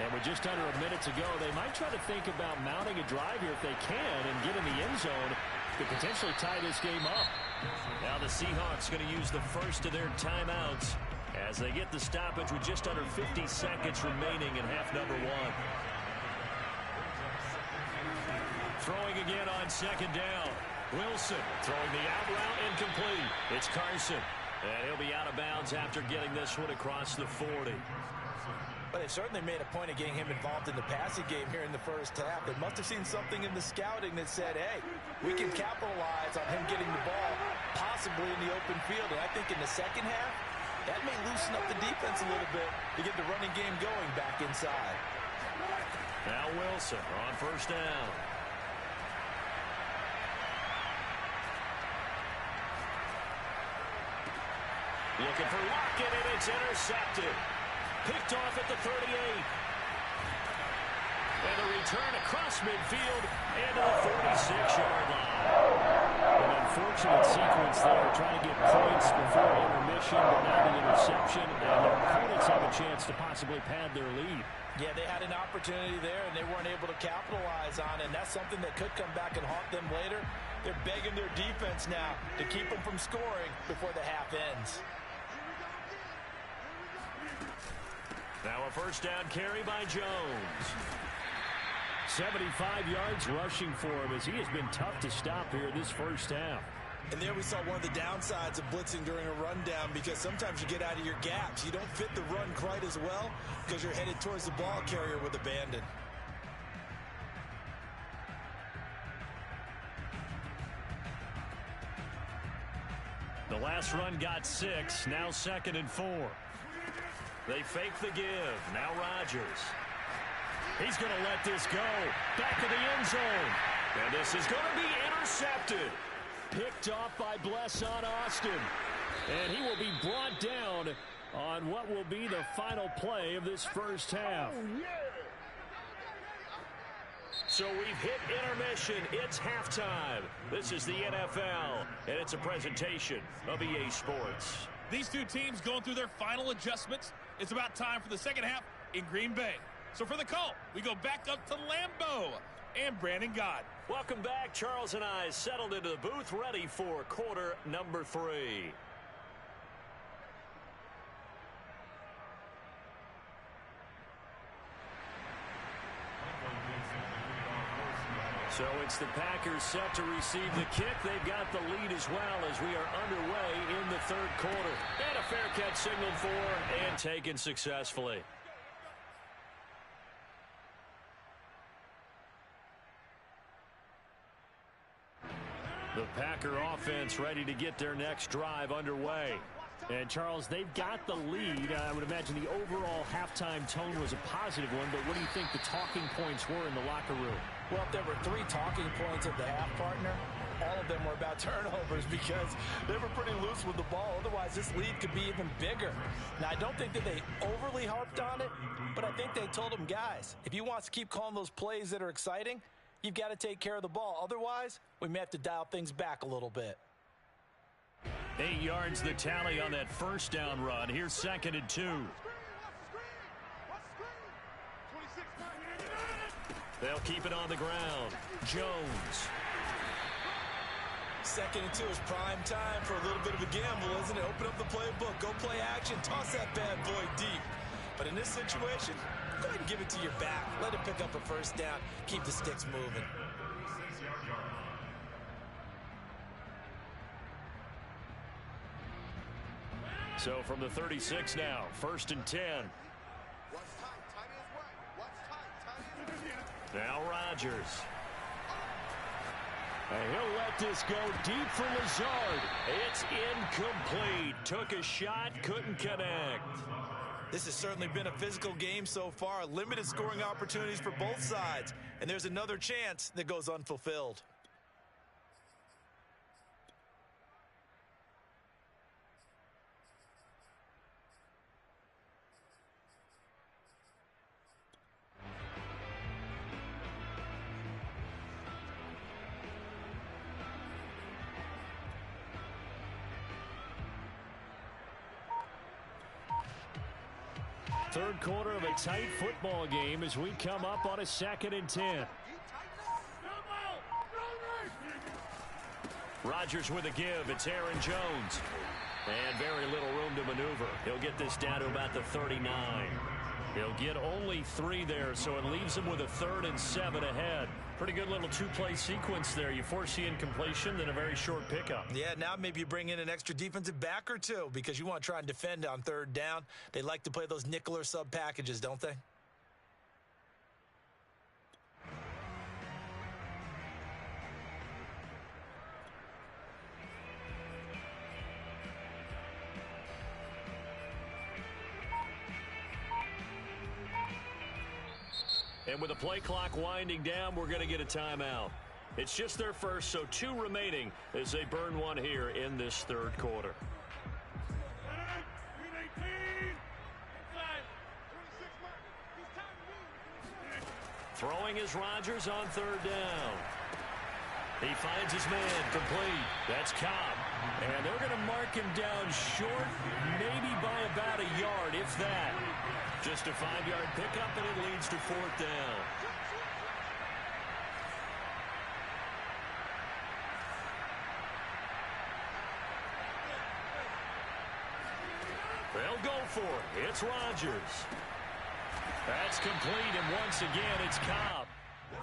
And with just under a minute to go, they might try to think about mounting a drive here if they can and get in the end zone to potentially tie this game up. Now the Seahawks going to use the first of their timeouts as they get the stoppage with just under 50 seconds remaining in half number one. Throwing again on second down. Wilson throwing the out route incomplete. It's Carson. And he'll be out of bounds after getting this one across the 40. But they certainly made a point of getting him involved in the passing game here in the first half. They must have seen something in the scouting that said, hey, we can capitalize on him getting the ball, possibly in the open field. And I think in the second half, that may loosen up the defense a little bit to get the running game going back inside. Now Wilson on first down. Looking for Lockett, and it's intercepted. Picked off at the 38. And a return across midfield and to the 46-yard line. An unfortunate sequence there, trying to get points before intermission, but now the interception, and their opponents have a chance to possibly pad their lead. Yeah, they had an opportunity there, and they weren't able to capitalize on it, and that's something that could come back and haunt them later. They're begging their defense now to keep them from scoring before the half ends. Now a first down carry by Jones. 75 yards rushing for him as he has been tough to stop here this first half. And there we saw one of the downsides of blitzing during a rundown, because sometimes you get out of your gaps. You don't fit the run quite as well because you're headed towards the ball carrier with abandon. The last run got 6, now 2nd and 4. They fake the give. Now Rodgers. He's going to let this go. Back of the end zone. And this is going to be intercepted. Picked off by Blesson Austin. And he will be brought down on what will be the final play of this first half. So we've hit intermission. It's halftime. This is the NFL, and it's a presentation of EA Sports. These two teams going through their final adjustments. It's about time for the second half in Green Bay. So for the call, we go back up to Lambeau and Brandon Gott. Welcome back. Charles and I settled into the booth, ready for quarter number 3. So it's the Packers set to receive the kick. They've got the lead as well as we are underway in the third quarter. And a fair catch signaled for and taken successfully. The Packer offense ready to get their next drive underway. And, Charles, they've got the lead. I would imagine the overall halftime tone was a positive one, but what do you think the talking points were in the locker room? Well, if there were 3 talking points at the half, partner, all of them were about turnovers because they were pretty loose with the ball. Otherwise, this lead could be even bigger. Now, I don't think that they overly harped on it, but I think they told them, guys, if you want to keep calling those plays that are exciting, you've got to take care of the ball. Otherwise, we may have to dial things back a little bit. 8 yards the tally on that first down run. Here's 2nd and 2. They'll keep it on the ground. Jones. 2nd and 2 is prime time for a little bit of a gamble, isn't it? Open up the playbook, go play action, toss that bad boy deep. But in this situation, go ahead and give it to your back. Let him pick up a first down. Keep the sticks moving. So from the 36 now, 1st and 10. Now Rodgers. And he'll let this go deep for Lazard. It's incomplete. Took a shot, couldn't connect. This has certainly been a physical game so far. Limited scoring opportunities for both sides. And there's another chance that goes unfulfilled. Third quarter of a tight football game as we come up on a 2nd and 10. Rodgers with a give. It's Aaron Jones. And very little room to maneuver. He'll get this down to about the 39. He'll get only 3 there, so it leaves him with a 3rd and 7 ahead. Pretty good little two-play sequence there. You force the incompletion, then a very short pickup. Yeah, now maybe you bring in an extra defensive back or two because you want to try and defend on 3rd down. They like to play those nickel or sub packages, don't they? And with the play clock winding down, we're going to get a timeout. It's just their first, so 2 remaining as they burn one here in this 3rd quarter. Throwing is Rodgers on 3rd down. He finds his man complete. That's Cobb. And they're going to mark him down short, maybe by about a yard, if that. Just a 5-yard pickup, and it leads to 4th down. They'll go for it. It's Rodgers. That's complete, and once again, it's Cobb.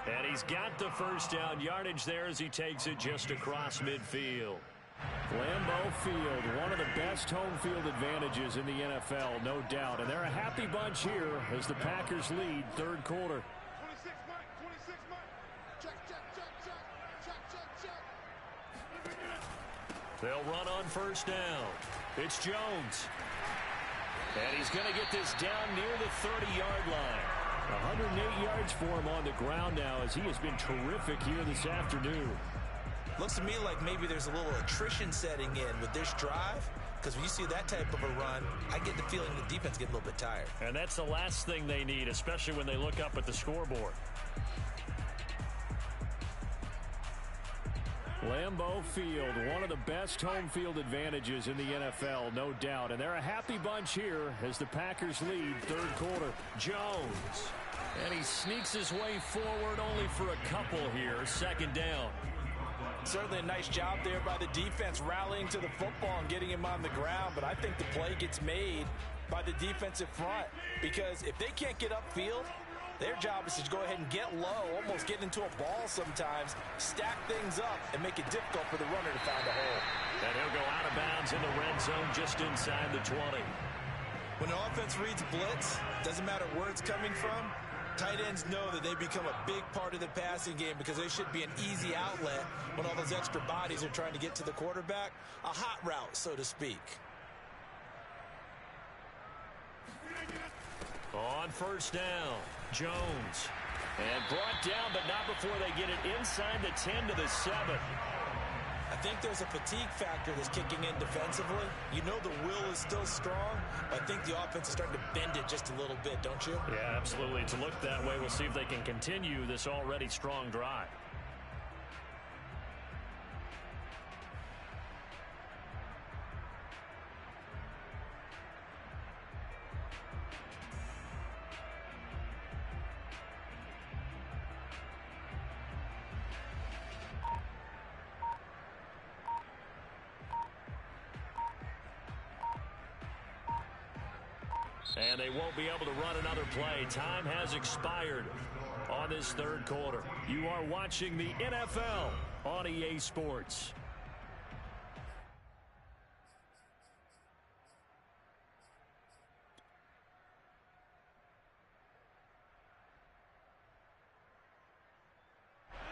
And he's got the first down yardage there as he takes it just across midfield. Lambeau Field, one of the best home field advantages in the NFL, no doubt. And they're a happy bunch here as the Packers lead 3rd quarter. 26 Mike, 26 Mike. Check, check, check, check, check, check, check. They'll run on 1st down. It's Jones. And he's going to get this down near the 30-yard line. 108 yards for him on the ground now as he has been terrific here this afternoon. Looks to me like maybe there's a little attrition setting in with this drive, because when you see that type of a run, I get the feeling the defense get a little bit tired. And that's the last thing they need, especially when they look up at the scoreboard. Lambeau Field, one of the best home field advantages in the NFL, no doubt. And they're a happy bunch here as the Packers lead 3rd quarter. Jones. And he sneaks his way forward only for a couple here. 2nd down. Certainly a nice job there by the defense rallying to the football and getting him on the ground, but I think the play gets made by the defensive front because if they can't get upfield, their job is to go ahead and get low, almost get into a ball sometimes, stack things up, and make it difficult for the runner to find a hole. And he'll go out of bounds in the red zone just inside the 20. When an offense reads blitz, doesn't matter where it's coming from, tight ends know that they become a big part of the passing game because they should be an easy outlet when all those extra bodies are trying to get to the quarterback. A hot route, so to speak. On 1st down, Jones. And brought down, but not before they get it inside the 10 to the 7. think there's a fatigue factor that's kicking in defensively. You know the will is still strong, but I think the offense is starting to bend it just a little bit, don't you? Yeah, absolutely. It's looked that way. We'll see if they can continue this already strong drive. And they won't be able to run another play. Time has expired on this third quarter. You are watching the NFL on EA Sports.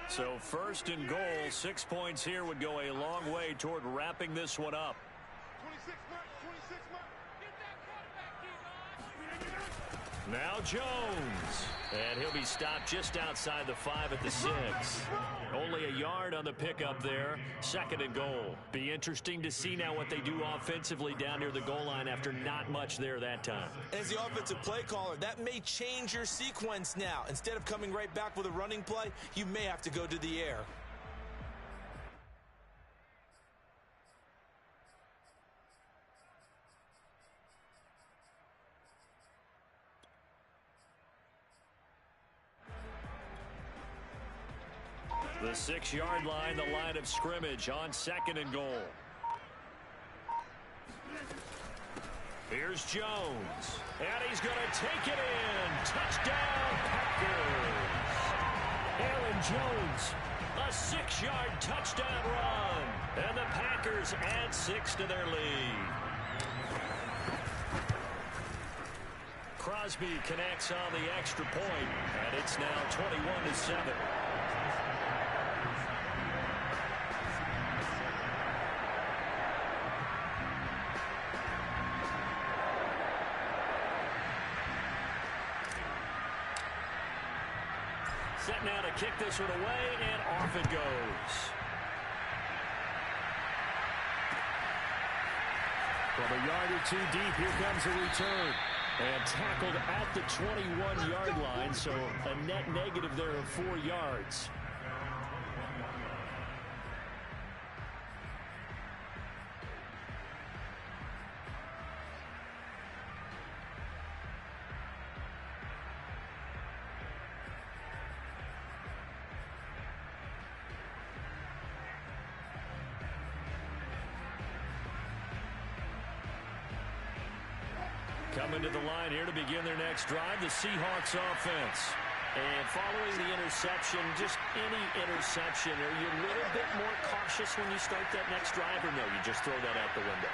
So first and goal, 6 points here would go a long way toward wrapping this one up. 26 mark, 26 mark. Now Jones, and he'll be stopped just outside the 5 at the 6. Only a yard on the pickup there. Second and goal. Be interesting to see now what they do offensively down near the goal line after not much there that time. As the offensive play caller, that may change your sequence now. Instead of coming right back with a running play, you may have to go to the air. The 6-yard line, the line of scrimmage on second and goal. Here's Jones, and he's going to take it in. Touchdown, Packers. Aaron Jones, a 6-yard touchdown run, and the Packers add 6 to their lead. Crosby connects on the extra point, and it's now 21-7. Set now to kick this one away, and off it goes. From a yard or two deep, here comes a return. And tackled at the 21-yard line, so a net negative there of 4 yards. Coming to the line here to begin their next drive, the Seahawks offense. And following the interception, just any interception, are you a little bit more cautious when you start that next drive, or no, you just throw that out the window?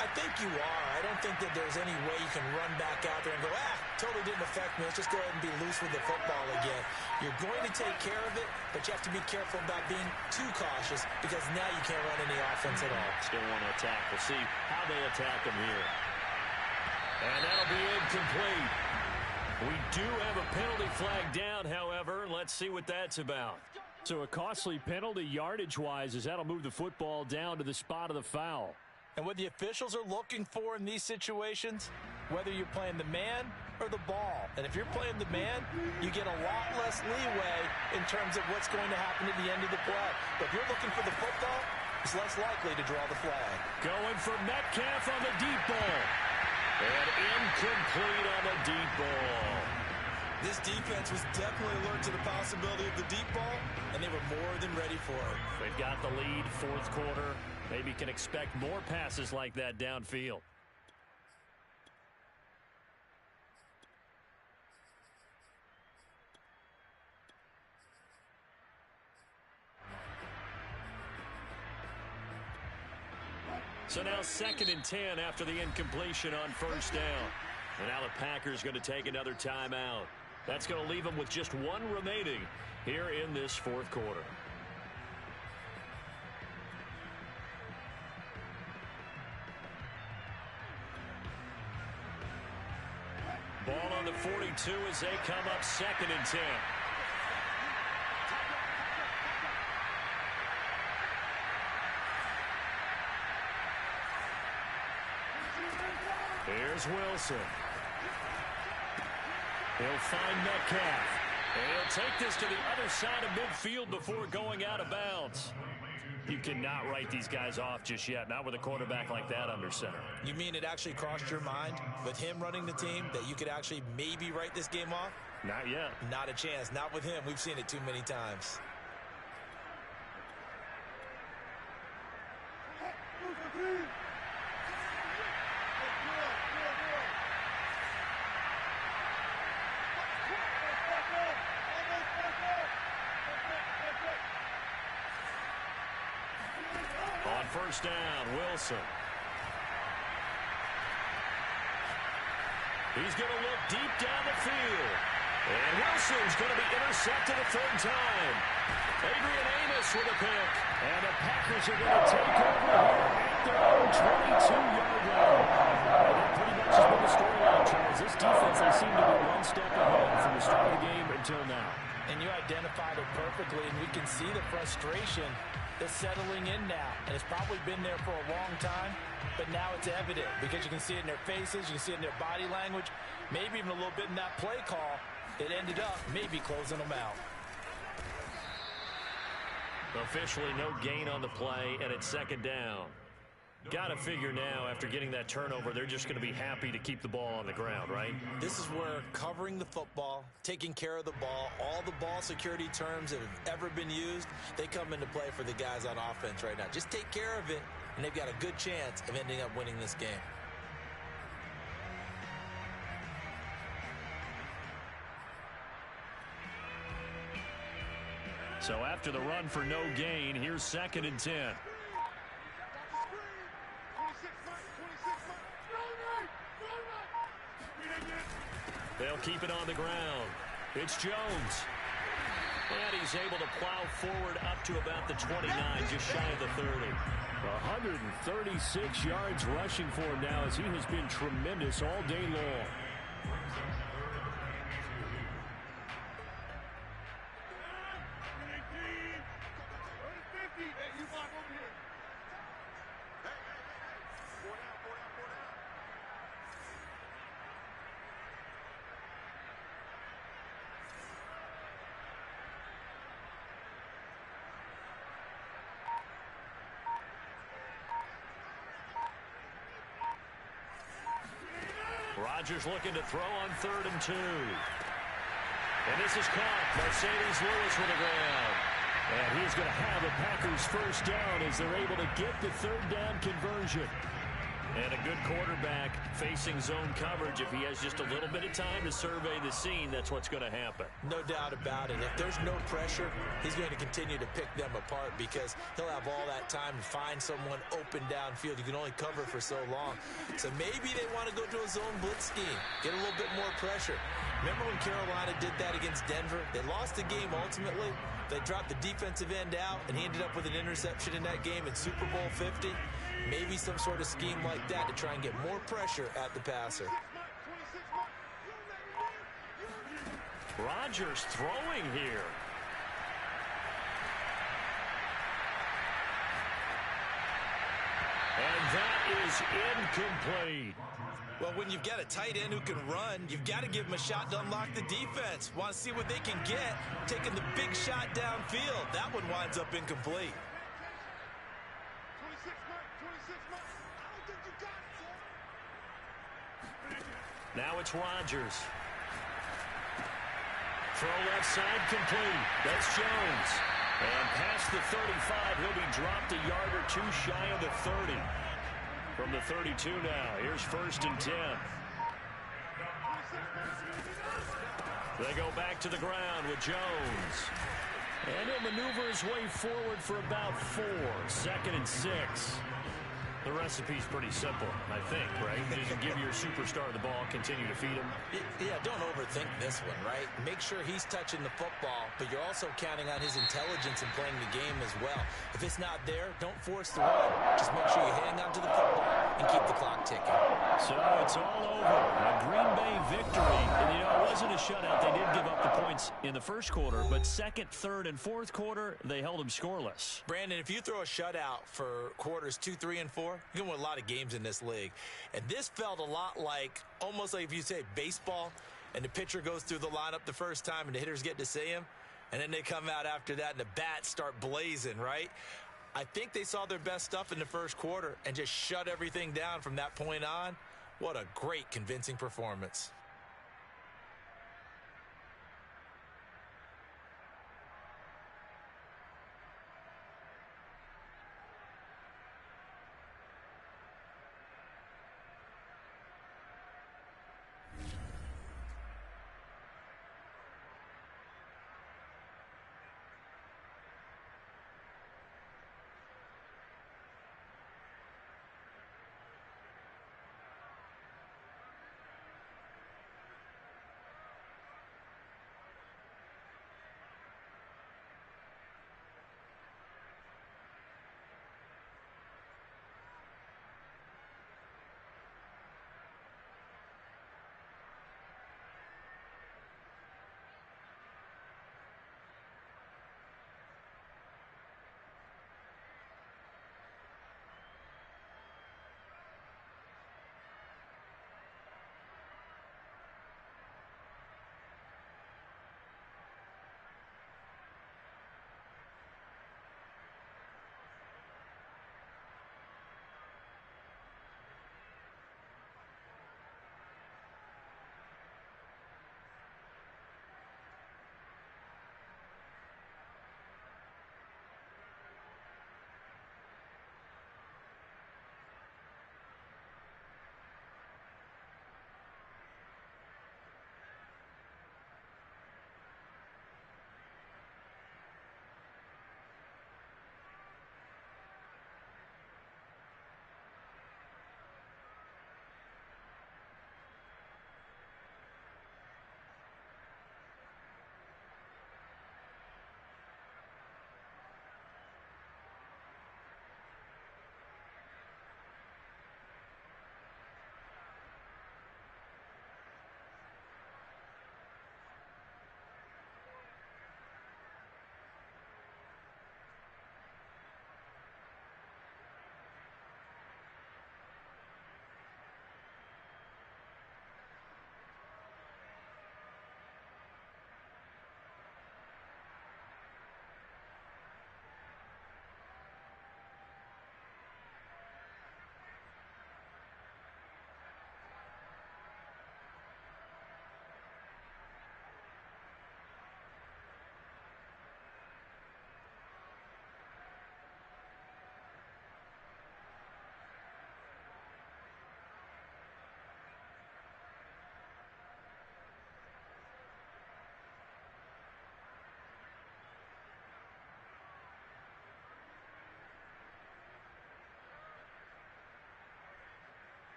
I think you are. I don't think that there's any way you can run back out there and go, totally didn't affect me. Let's just go ahead and be loose with the football again. You're going to take care of it, but you have to be careful about being too cautious because now you can't run any offense at all. Still want to attack. We'll see how they attack them here. And that'll be incomplete. We do have a penalty flag down, however. Let's see what that's about. So a costly penalty yardage-wise as that'll move the football down to the spot of the foul. And what the officials are looking for in these situations, whether you're playing the man or the ball. And if you're playing the man, you get a lot less leeway in terms of what's going to happen at the end of the play. But if you're looking for the football, it's less likely to draw the flag. Going for Metcalf on the deep ball. And incomplete on the deep ball. This defense was definitely alert to the possibility of the deep ball, and they were more than ready for it. They've got the lead, fourth quarter. Maybe can expect more passes like that downfield. So now 2nd and 10 after the incompletion on first down. And now the Packers going to take another timeout. That's going to leave them with just one remaining here in this fourth quarter. Ball on the 42 as they come up 2nd and 10. Here's Wilson. He'll find Metcalf. And he'll take this to the other side of midfield before going out of bounds. You cannot write these guys off just yet, not with a quarterback like that under center. You mean it actually crossed your mind with him running the team that you could actually maybe write this game off? Not yet. Not a chance. Not with him. We've seen it too many times. On first down, Wilson. He's going to look deep down the field. And Wilson's going to be intercepted a third time. Adrian Amos with a pick. And the Packers are going to take over here at their own 22-yard line. And that pretty much has been the storyline, Charles. This defense, they seem to be one step ahead from the start of the game until now. And you identified it perfectly, and we can see the frustration that's settling in now. And it's probably been there for a long time, but now it's evident because you can see it in their faces, you can see it in their body language, maybe even a little bit in that play call that ended up maybe closing them out. Officially no gain on the play, and it's second down. Got to figure now, after getting that turnover, they're just going to be happy to keep the ball on the ground, right? This is where covering the football, taking care of the ball, all the ball security terms that have ever been used, they come into play for the guys on offense right now. Just take care of it, and they've got a good chance of ending up winning this game. So after the run for no gain, here's second and 10. They'll keep it on the ground. It's Jones. And he's able to plow forward up to about the 29, just shy of the 30. 136 yards rushing for him now as he has been tremendous all day long. Rodgers looking to throw on 3rd and 2. And this is caught. Mercedes Lewis with the ground. And he's going to have the Packers first down as they're able to get the third down conversion. And a good quarterback facing zone coverage. If he has just a little bit of time to survey the scene, that's what's going to happen. No doubt about it. If there's no pressure, he's going to continue to pick them apart because he'll have all that time to find someone open downfield. You can only cover for so long. So maybe they want to go to a zone blitz scheme, get a little bit more pressure. Remember when Carolina did that against Denver? They lost the game ultimately. They dropped the defensive end out, and he ended up with an interception in that game in Super Bowl 50. Maybe some sort of scheme like that to try and get more pressure at the passer. Rodgers throwing here. And that is incomplete. Well, when you've got a tight end who can run, you've got to give him a shot to unlock the defense. Want to see what they can get, taking the big shot downfield. That one winds up incomplete. Now it's Rodgers. Throw left side complete. That's Jones. And past the 35, he'll be dropped a yard or two shy of the 30. From the 32 now, here's 1st and 10. They go back to the ground with Jones. And he'll maneuver his way forward for about 4. 2nd and 6. The recipe's pretty simple, I think, right? Just give your superstar the ball, continue to feed him. Yeah, don't overthink this one, right? Make sure he's touching the football, but you're also counting on his intelligence in playing the game as well. If it's not there, don't force the run. Just make sure you hang on to the football and keep the clock ticking. So it's all over. A Green Bay victory. And, it wasn't a shutout. They did give up the points in the first quarter, but second, third, and fourth quarter, they held them scoreless. Brandon, if you throw a shutout for quarters 2, 3, and 4, you can win a lot of games in this league. And this felt a lot like, almost like if you say baseball, and the pitcher goes through the lineup the first time, and the hitters get to see him, and then they come out after that, and the bats start blazing, right? I think they saw their best stuff in the first quarter and just shut everything down from that point on. What a great, convincing performance.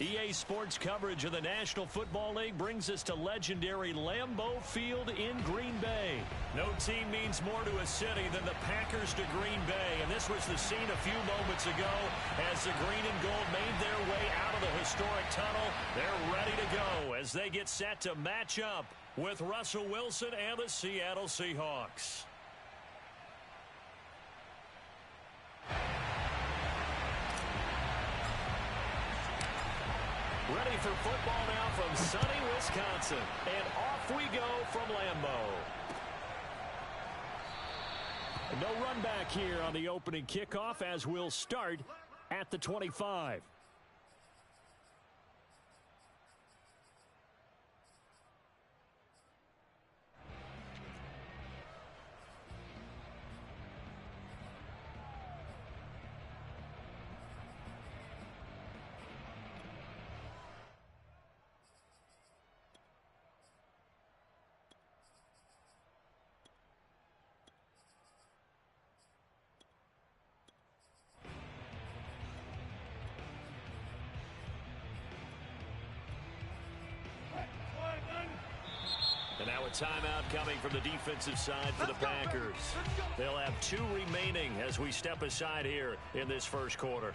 EA Sports coverage of the National Football League brings us to legendary Lambeau Field in Green Bay. No team means more to a city than the Packers to Green Bay, and this was the scene a few moments ago as the green and gold made their way out of the historic tunnel. They're ready to go as they get set to match up with Russell Wilson and the Seattle Seahawks. Ready for football now from sunny Wisconsin. And off we go from Lambeau. No run back here on the opening kickoff as we'll start at the 25. And now a timeout coming from the defensive side for the Packers. They'll have 2 remaining as we step aside here in this first quarter.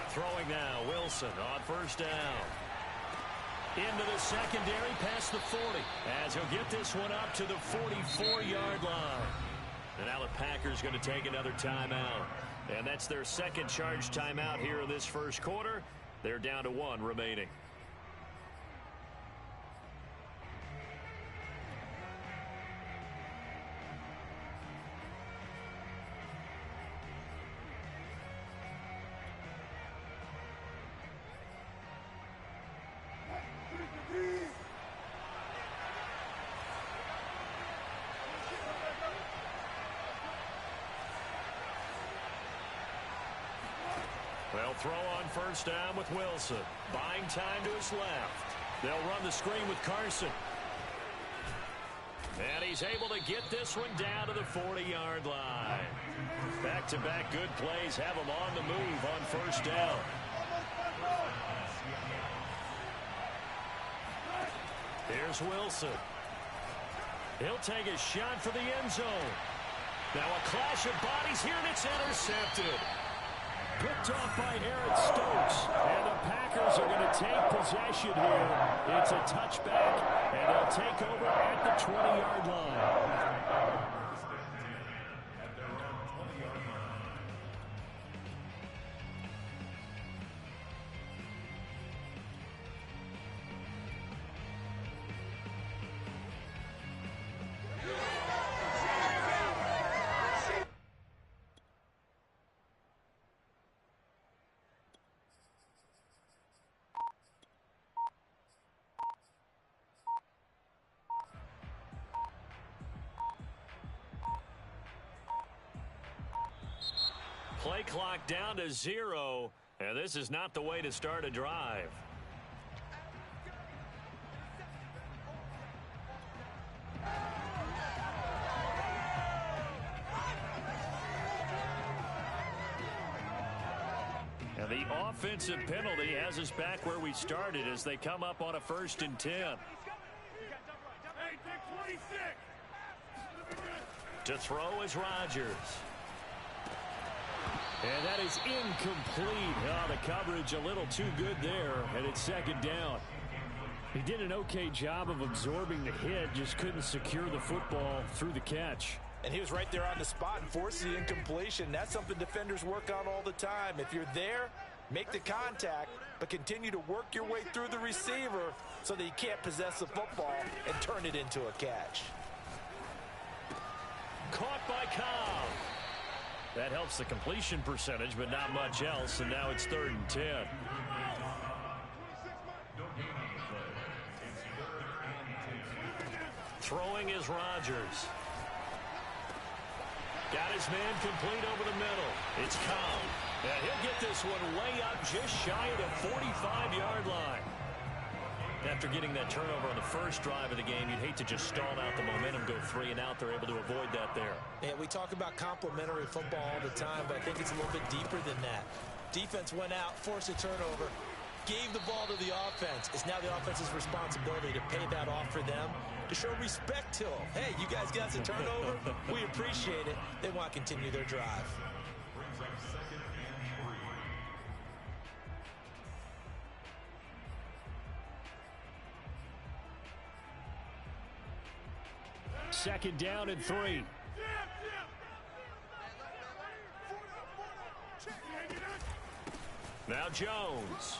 Throwing now, Wilson on first down. Into the secondary, past the 40, as he'll get this one up to the 44-yard line. And now the Packers going to take another timeout. And that's their second charge timeout here in this first quarter. They're down to 1 remaining. They'll throw on first down with Wilson. Buying time to his left. They'll run the screen with Carson. And he's able to get this one down to the 40-yard line. Back-to-back good plays have him on the move on first down. Here's Wilson. He'll take a shot for the end zone. Now a clash of bodies here, and it's intercepted. Picked off by Aaron Stokes. And the Packers are going to take possession here. It's a touchback, and they'll take over at the 20-yard line. Play clock down to 0, and this is not the way to start a drive. And the offensive penalty has us back where we started as they come up on a 1st and 10. To throw is Rodgers. And that is incomplete. Oh, the coverage a little too good there, and it's 2nd down. He did an okay job of absorbing the hit, just couldn't secure the football through the catch. And he was right there on the spot and forced the incompletion. That's something defenders work on all the time. If you're there, make the contact, but continue to work your way through the receiver so that you can't possess the football and turn it into a catch. Caught by Cobb. That helps the completion percentage, but not much else, and now it's 3rd and 10. Throwing is Rodgers. Got his man complete over the middle. It's Cobb. And he'll get this one way up just shy of the 45-yard line. After getting that turnover on the first drive of the game, you'd hate to just stall out the momentum, go 3 and out. They're able to avoid that there. Yeah, we talk about complementary football all the time, but I think it's a little bit deeper than that. Defense went out, forced a turnover, gave the ball to the offense. It's now the offense's responsibility to pay that off for them, to show respect to them. Hey, you guys got the turnover. We appreciate it. They want to continue their drive. Second down and 3. Now Jones.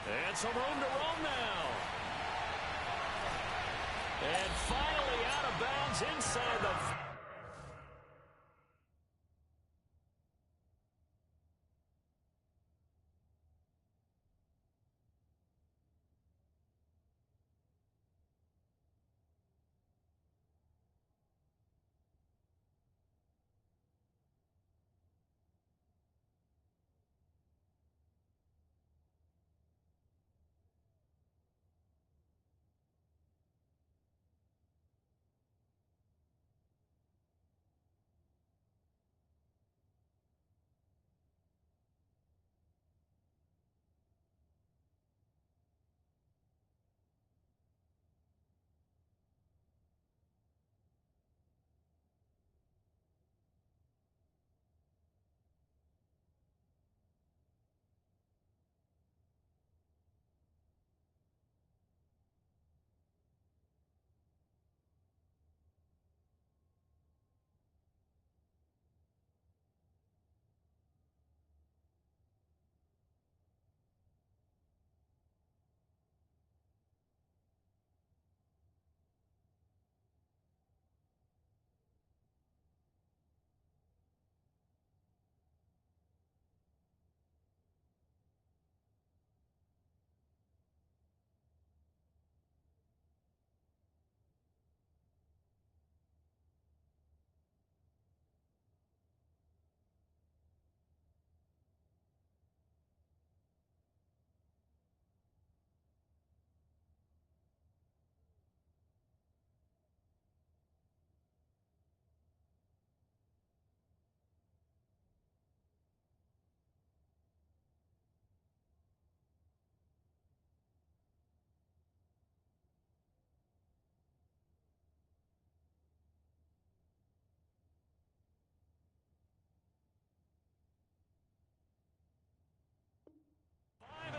And some room to roam now. And finally out of bounds inside the...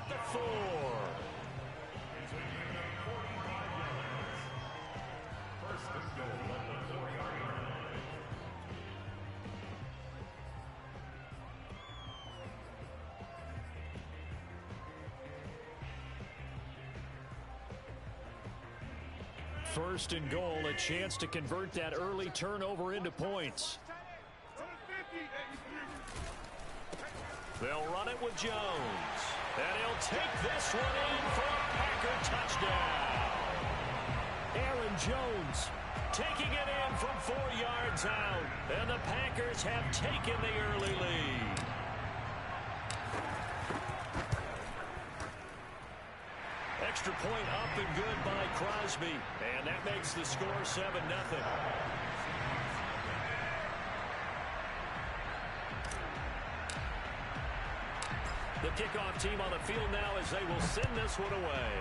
at the 4. First and goal, a chance to convert that early turnover into points. They'll run it with Jones. And he'll take this one in for a Packer touchdown. Aaron Jones taking it in from 4 yards out. And the Packers have taken the early lead. Extra point up and good by Crosby. And that makes the score 7-0. The kickoff team on the field now as they will send this one away.